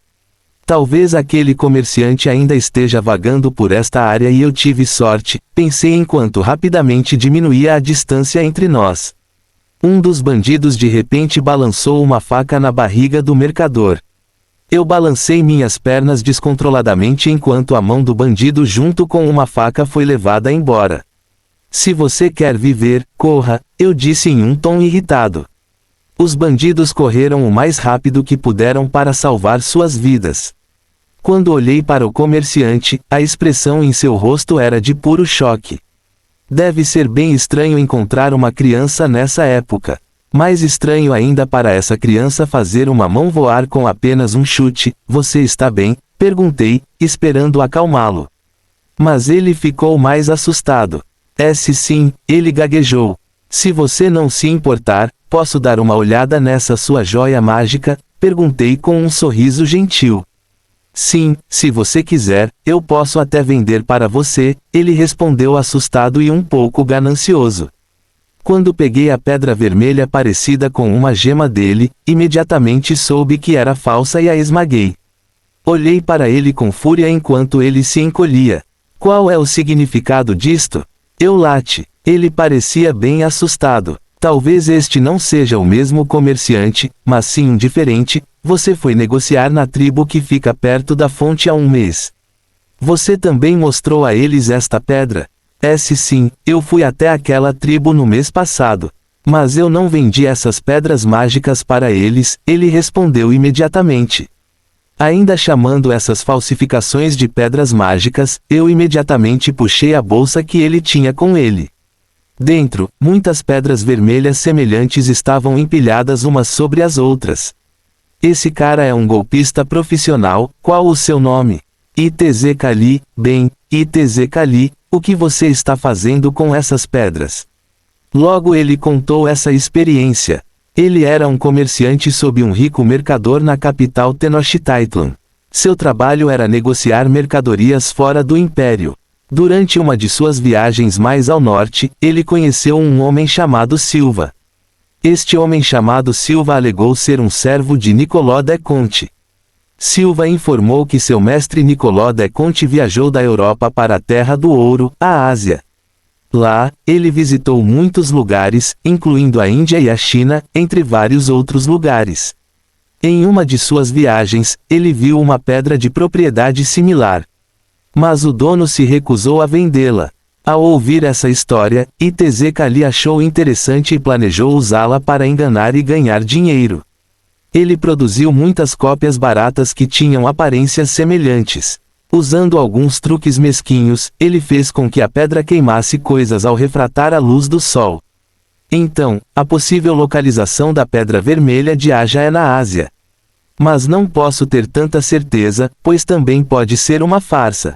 Talvez aquele comerciante ainda esteja vagando por esta área e eu tive sorte, pensei enquanto rapidamente diminuía a distância entre nós. Um dos bandidos de repente balançou uma faca na barriga do mercador. Eu balancei minhas pernas descontroladamente enquanto a mão do bandido junto com uma faca foi levada embora. Se você quer viver, corra, eu disse em um tom irritado. Os bandidos correram o mais rápido que puderam para salvar suas vidas. Quando olhei para o comerciante, a expressão em seu rosto era de puro choque. Deve ser bem estranho encontrar uma criança nessa época. Mais estranho ainda para essa criança fazer uma mão voar com apenas um chute. Você está bem? Perguntei, esperando acalmá-lo. Mas ele ficou mais assustado. Sim, ele gaguejou. Se você não se importar, posso dar uma olhada nessa sua joia mágica? Perguntei com um sorriso gentil. Sim, se você quiser, eu posso até vender para você, ele respondeu assustado e um pouco ganancioso. Quando peguei a pedra vermelha parecida com uma gema dele, imediatamente soube que era falsa e a esmaguei. Olhei para ele com fúria enquanto ele se encolhia. Qual é o significado disto? Eu late. Ele parecia bem assustado. Talvez este não seja o mesmo comerciante, mas sim um diferente. Você foi negociar na tribo que fica perto da fonte há um mês. Você também mostrou a eles esta pedra? Sim, eu fui até aquela tribo no mês passado. Mas eu não vendi essas pedras mágicas para eles, ele respondeu imediatamente. Ainda chamando essas falsificações de pedras mágicas, eu imediatamente puxei a bolsa que ele tinha com ele. Dentro, muitas pedras vermelhas semelhantes estavam empilhadas umas sobre as outras. Esse cara é um golpista profissional, qual o seu nome? Itz Cali, bem, Itz Cali, o que você está fazendo com essas pedras? Logo ele contou essa experiência. Ele era um comerciante sob um rico mercador na capital Tenochtitlan. Seu trabalho era negociar mercadorias fora do império. Durante uma de suas viagens mais ao norte, ele conheceu um homem chamado Silva. Este homem chamado Silva alegou ser um servo de Nicolau de Conte. Silva informou que seu mestre Nicolau de Conte viajou da Europa para a Terra do Ouro, a Ásia. Lá, ele visitou muitos lugares, incluindo a Índia e a China, entre vários outros lugares. Em uma de suas viagens, ele viu uma pedra de propriedade similar. Mas o dono se recusou a vendê-la. Ao ouvir essa história, Itz Cali achou interessante e planejou usá-la para enganar e ganhar dinheiro. Ele produziu muitas cópias baratas que tinham aparências semelhantes. Usando alguns truques mesquinhos, ele fez com que a pedra queimasse coisas ao refratar a luz do sol. Então, a possível localização da pedra vermelha de Aja é na Ásia. Mas não posso ter tanta certeza, pois também pode ser uma farsa.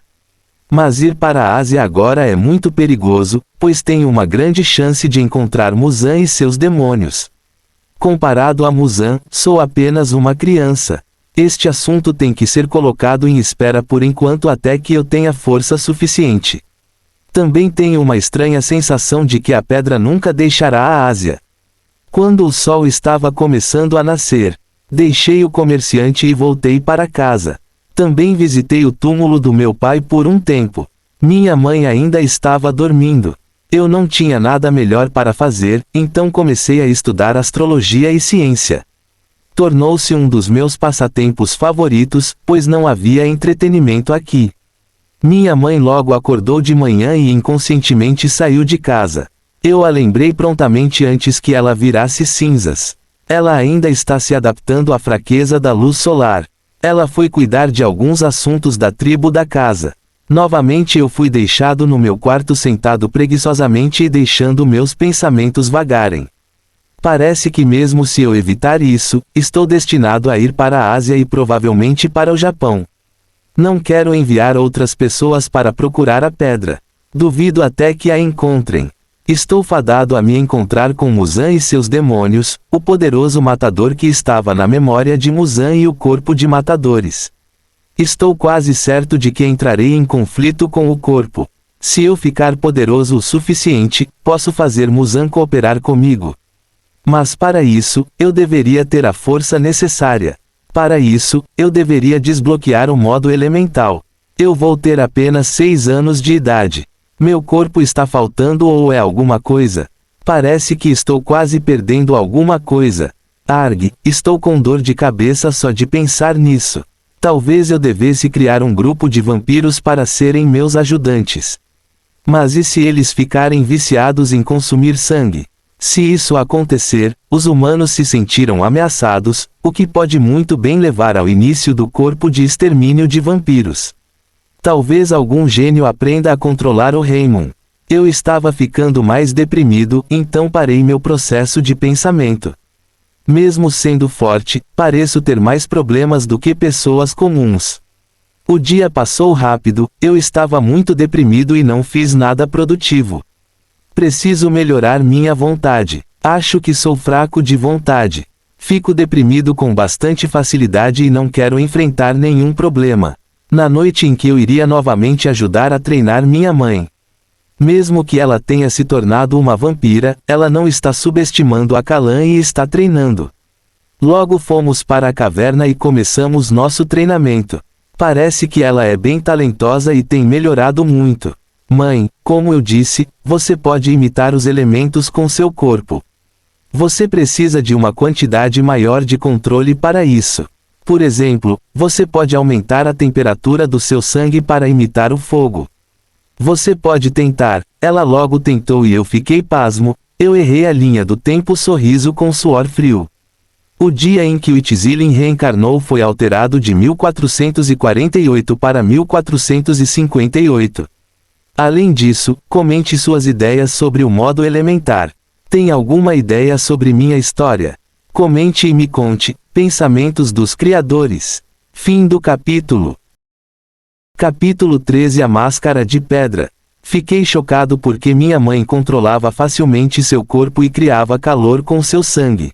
Mas ir para a Ásia agora é muito perigoso, pois tenho uma grande chance de encontrar Muzan e seus demônios. Comparado a Muzan, sou apenas uma criança. Este assunto tem que ser colocado em espera por enquanto até que eu tenha força suficiente. Também tenho uma estranha sensação de que a pedra nunca deixará a Ásia. Quando o sol estava começando a nascer, deixei o comerciante e voltei para casa. Também visitei o túmulo do meu pai por um tempo. Minha mãe ainda estava dormindo. Eu não tinha nada melhor para fazer, então comecei a estudar astrologia e ciência. Tornou-se um dos meus passatempos favoritos, pois não havia entretenimento aqui. Minha mãe logo acordou de manhã e inconscientemente saiu de casa. Eu a lembrei prontamente antes que ela virasse cinzas. Ela ainda está se adaptando à fraqueza da luz solar. Ela foi cuidar de alguns assuntos da tribo da casa. Novamente eu fui deixado no meu quarto sentado preguiçosamente e deixando meus pensamentos vagarem. Parece que mesmo se eu evitar isso, estou destinado a ir para a Ásia e provavelmente para o Japão. Não quero enviar outras pessoas para procurar a pedra. Duvido até que a encontrem. Estou fadado a me encontrar com Muzan e seus demônios, o poderoso matador que estava na memória de Muzan e o corpo de matadores. Estou quase certo de que entrarei em conflito com o corpo. Se eu ficar poderoso o suficiente, posso fazer Muzan cooperar comigo. Mas para isso, eu deveria ter a força necessária. Para isso, eu deveria desbloquear o modo elemental. Eu vou ter apenas 6 anos de idade. Meu corpo está faltando ou é alguma coisa? Parece que estou quase perdendo alguma coisa. Arg, estou com dor de cabeça só de pensar nisso. Talvez eu devesse criar um grupo de vampiros para serem meus ajudantes. Mas e se eles ficarem viciados em consumir sangue? Se isso acontecer, os humanos se sentiram ameaçados, o que pode muito bem levar ao início do corpo de extermínio de vampiros. Talvez algum gênio aprenda a controlar o Raymond. Eu estava ficando mais deprimido, então parei meu processo de pensamento. Mesmo sendo forte, pareço ter mais problemas do que pessoas comuns. O dia passou rápido, eu estava muito deprimido e não fiz nada produtivo. Preciso melhorar minha vontade. Acho que sou fraco de vontade. Fico deprimido com bastante facilidade e não quero enfrentar nenhum problema. Na noite em que eu iria novamente ajudar a treinar minha mãe. Mesmo que ela tenha se tornado uma vampira, ela não está subestimando a Kalan e está treinando. Logo fomos para a caverna e começamos nosso treinamento. Parece que ela é bem talentosa e tem melhorado muito. Mãe, como eu disse, você pode imitar os elementos com seu corpo. Você precisa de uma quantidade maior de controle para isso. Por exemplo, você pode aumentar a temperatura do seu sangue para imitar o fogo. Você pode tentar. Ela logo tentou e eu fiquei pasmo. Eu errei a linha do tempo sorriso com suor frio. O dia em que o Itzilin reencarnou foi alterado de 1448 para 1458. Além disso, comente suas ideias sobre o modo elementar. Tem alguma ideia sobre minha história? Comente e me conte. Pensamentos dos Criadores. Fim do capítulo. Capítulo 13 A Máscara de Pedra. Fiquei chocado porque minha mãe controlava facilmente seu corpo e criava calor com seu sangue.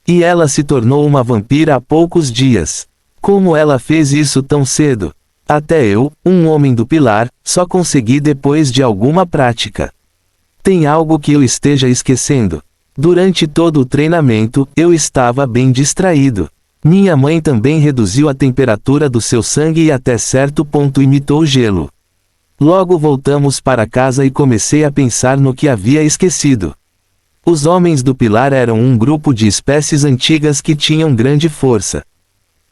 E ela se tornou uma vampira há poucos dias. Como ela fez isso tão cedo? Até eu, um homem do pilar, só consegui depois de alguma prática. Tem algo que eu esteja esquecendo? Durante todo o treinamento, eu estava bem distraído. Minha mãe também reduziu a temperatura do seu sangue e até certo ponto imitou gelo. Logo voltamos para casa e comecei a pensar no que havia esquecido. Os homens do pilar eram um grupo de espécies antigas que tinham grande força.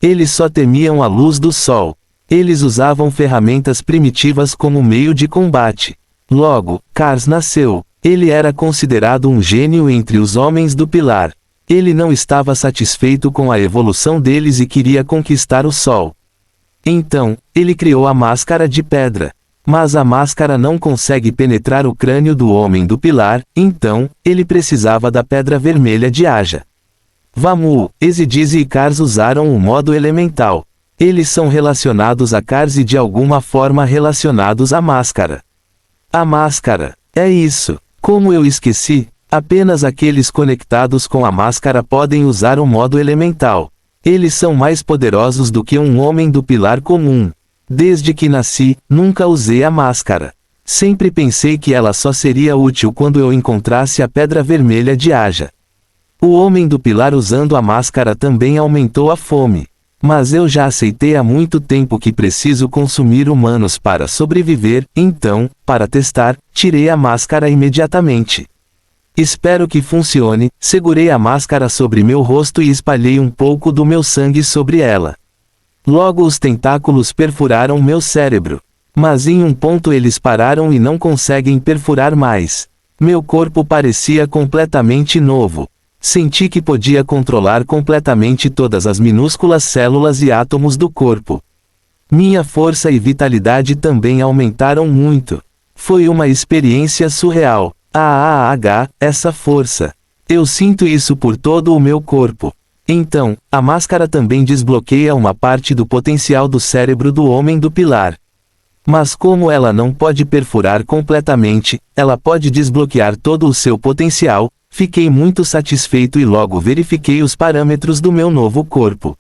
Eles só temiam a luz do sol. Eles usavam ferramentas primitivas como meio de combate. Logo, Kars nasceu. Ele era considerado um gênio entre os homens do pilar. Ele não estava satisfeito com a evolução deles e queria conquistar o sol. Então, ele criou a máscara de pedra. Mas a máscara não consegue penetrar o crânio do homem do pilar, então, ele precisava da pedra vermelha de Aja. Vamu, Ezidize e Kars usaram o modo elemental. Eles são relacionados a Cars e de alguma forma relacionados à máscara. A máscara. É isso. Como eu esqueci, apenas aqueles conectados com a máscara podem usar o modo elemental. Eles são mais poderosos do que um homem do pilar comum. Desde que nasci, nunca usei a máscara. Sempre pensei que ela só seria útil quando eu encontrasse a pedra vermelha de Aja. O homem do pilar usando a máscara também aumentou a fome. Mas eu já aceitei há muito tempo que preciso consumir humanos para sobreviver, então, para testar, tirei a máscara imediatamente. Espero que funcione. Segurei a máscara sobre meu rosto e espalhei um pouco do meu sangue sobre ela. Logo os tentáculos perfuraram meu cérebro. Mas em um ponto eles pararam e não conseguem perfurar mais. Meu corpo parecia completamente novo. Senti que podia controlar completamente todas as minúsculas células e átomos do corpo. Minha força e vitalidade também aumentaram muito. Foi uma experiência surreal. Essa força. Eu sinto isso por todo o meu corpo. Então, a máscara também desbloqueia uma parte do potencial do cérebro do homem do pilar. Mas como ela não pode perfurar completamente, ela pode desbloquear todo o seu potencial. Fiquei muito satisfeito e logo verifiquei os parâmetros do meu novo corpo.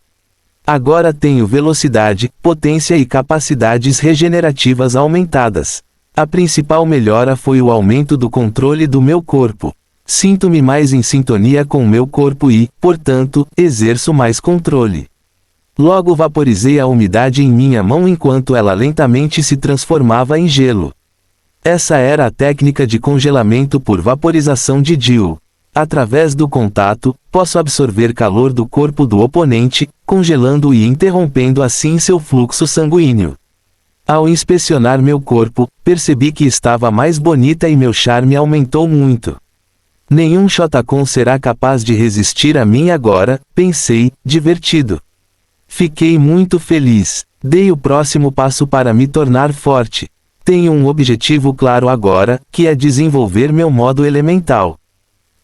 Agora tenho velocidade, potência e capacidades regenerativas aumentadas. A principal melhora foi o aumento do controle do meu corpo. Sinto-me mais em sintonia com o meu corpo e, portanto, exerço mais controle. Logo vaporizei a umidade em minha mão enquanto ela lentamente se transformava em gelo. Essa era a técnica de congelamento por vaporização de Jill. Através do contato, posso absorver calor do corpo do oponente, congelando e interrompendo assim seu fluxo sanguíneo. Ao inspecionar meu corpo, percebi que estava mais bonita e meu charme aumentou muito. Nenhum Shotacon será capaz de resistir a mim agora, pensei, divertido. Fiquei muito feliz. Dei o próximo passo para me tornar forte. Tenho um objetivo claro agora, que é desenvolver meu modo elemental.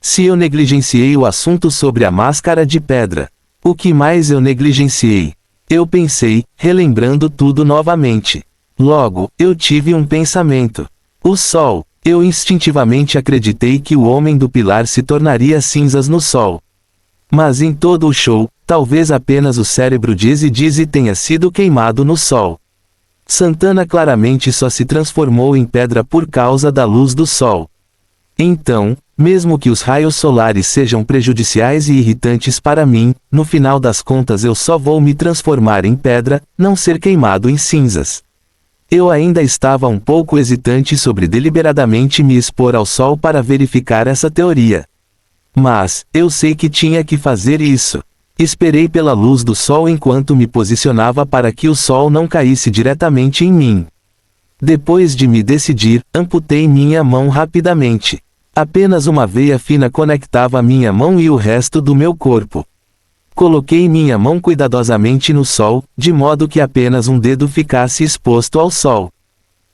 Se eu negligenciei o assunto sobre a máscara de pedra, o que mais eu negligenciei? Eu pensei, relembrando tudo novamente. Logo, eu tive um pensamento. O sol. Eu instintivamente acreditei que o homem do pilar se tornaria cinzas no sol. Mas em todo o show, talvez apenas o cérebro de Dizzy tenha sido queimado no sol. Santana claramente só se transformou em pedra por causa da luz do sol. Então, mesmo que os raios solares sejam prejudiciais e irritantes para mim, no final das contas eu só vou me transformar em pedra, não ser queimado em cinzas. Eu ainda estava um pouco hesitante sobre deliberadamente me expor ao sol para verificar essa teoria. Mas, eu sei que tinha que fazer isso. Esperei pela luz do sol enquanto me posicionava para que o sol não caísse diretamente em mim. Depois de me decidir, amputei minha mão rapidamente. Apenas uma veia fina conectava minha mão e o resto do meu corpo. Coloquei minha mão cuidadosamente no sol, de modo que apenas um dedo ficasse exposto ao sol.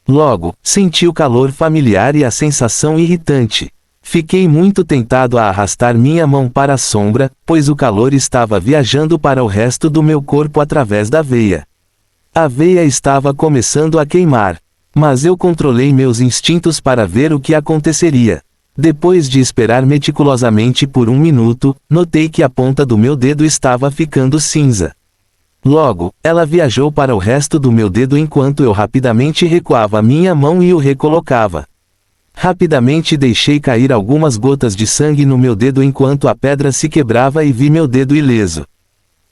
Logo, senti o calor familiar e a sensação irritante. Fiquei muito tentado a arrastar minha mão para a sombra, pois o calor estava viajando para o resto do meu corpo através da veia. A veia estava começando a queimar. Mas eu controlei meus instintos para ver o que aconteceria. Depois de esperar meticulosamente por um minuto, notei que a ponta do meu dedo estava ficando cinza. Logo, ela viajou para o resto do meu dedo enquanto eu rapidamente recuava minha mão e o recolocava. Rapidamente deixei cair algumas gotas de sangue no meu dedo enquanto a pedra se quebrava e vi meu dedo ileso.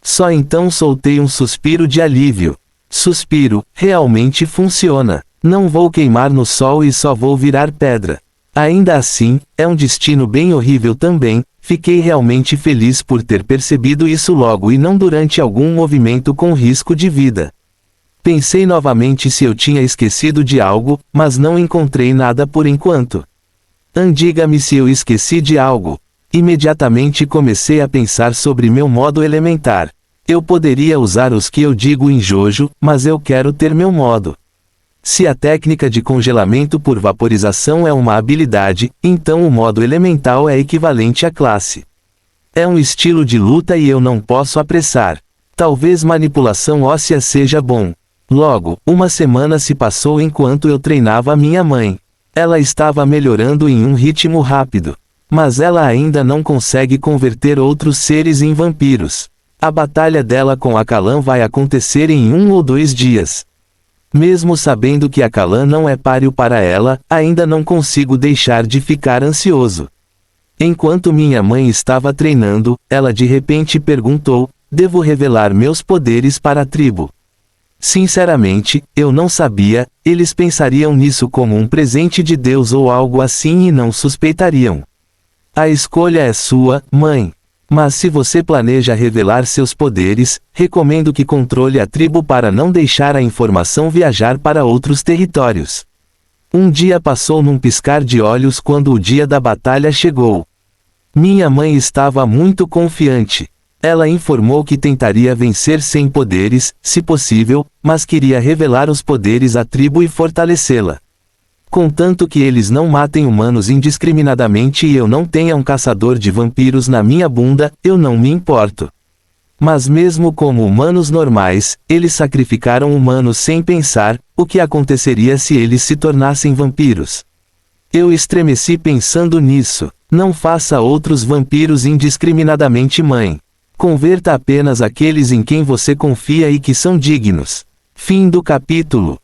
Só então soltei um suspiro de alívio. Suspiro, realmente funciona. Não vou queimar no sol e só vou virar pedra. Ainda assim, é um destino bem horrível também. Fiquei realmente feliz por ter percebido isso logo e não durante algum movimento com risco de vida. Pensei novamente se eu tinha esquecido de algo, mas não encontrei nada por enquanto. Diga-me se eu esqueci de algo. Imediatamente comecei a pensar sobre meu modo elementar. Eu poderia usar os que eu digo em Jojo, mas eu quero ter meu modo. Se a técnica de congelamento por vaporização é uma habilidade, então o modo elemental é equivalente à classe. É um estilo de luta e eu não posso apressar. Talvez manipulação óssea seja bom. Logo, uma semana se passou enquanto eu treinava minha mãe. Ela estava melhorando em um ritmo rápido. Mas ela ainda não consegue converter outros seres em vampiros. A batalha dela com a Kalan vai acontecer em 1 ou 2 dias. Mesmo sabendo que a Kalan não é páreo para ela, ainda não consigo deixar de ficar ansioso. Enquanto minha mãe estava treinando, ela de repente perguntou: devo revelar meus poderes para a tribo? Sinceramente, eu não sabia, eles pensariam nisso como um presente de Deus ou algo assim e não suspeitariam. A escolha é sua, mãe. Mas se você planeja revelar seus poderes, recomendo que controle a tribo para não deixar a informação viajar para outros territórios. Um dia passou num piscar de olhos quando o dia da batalha chegou. Minha mãe estava muito confiante. Ela informou que tentaria vencer sem poderes, se possível, mas queria revelar os poderes à tribo e fortalecê-la. Contanto que eles não matem humanos indiscriminadamente e eu não tenha um caçador de vampiros na minha bunda, eu não me importo. Mas mesmo como humanos normais, eles sacrificaram humanos sem pensar, o que aconteceria se eles se tornassem vampiros? Eu estremeci pensando nisso. Não faça outros vampiros indiscriminadamente, mãe. Converta apenas aqueles em quem você confia e que são dignos. Fim do capítulo.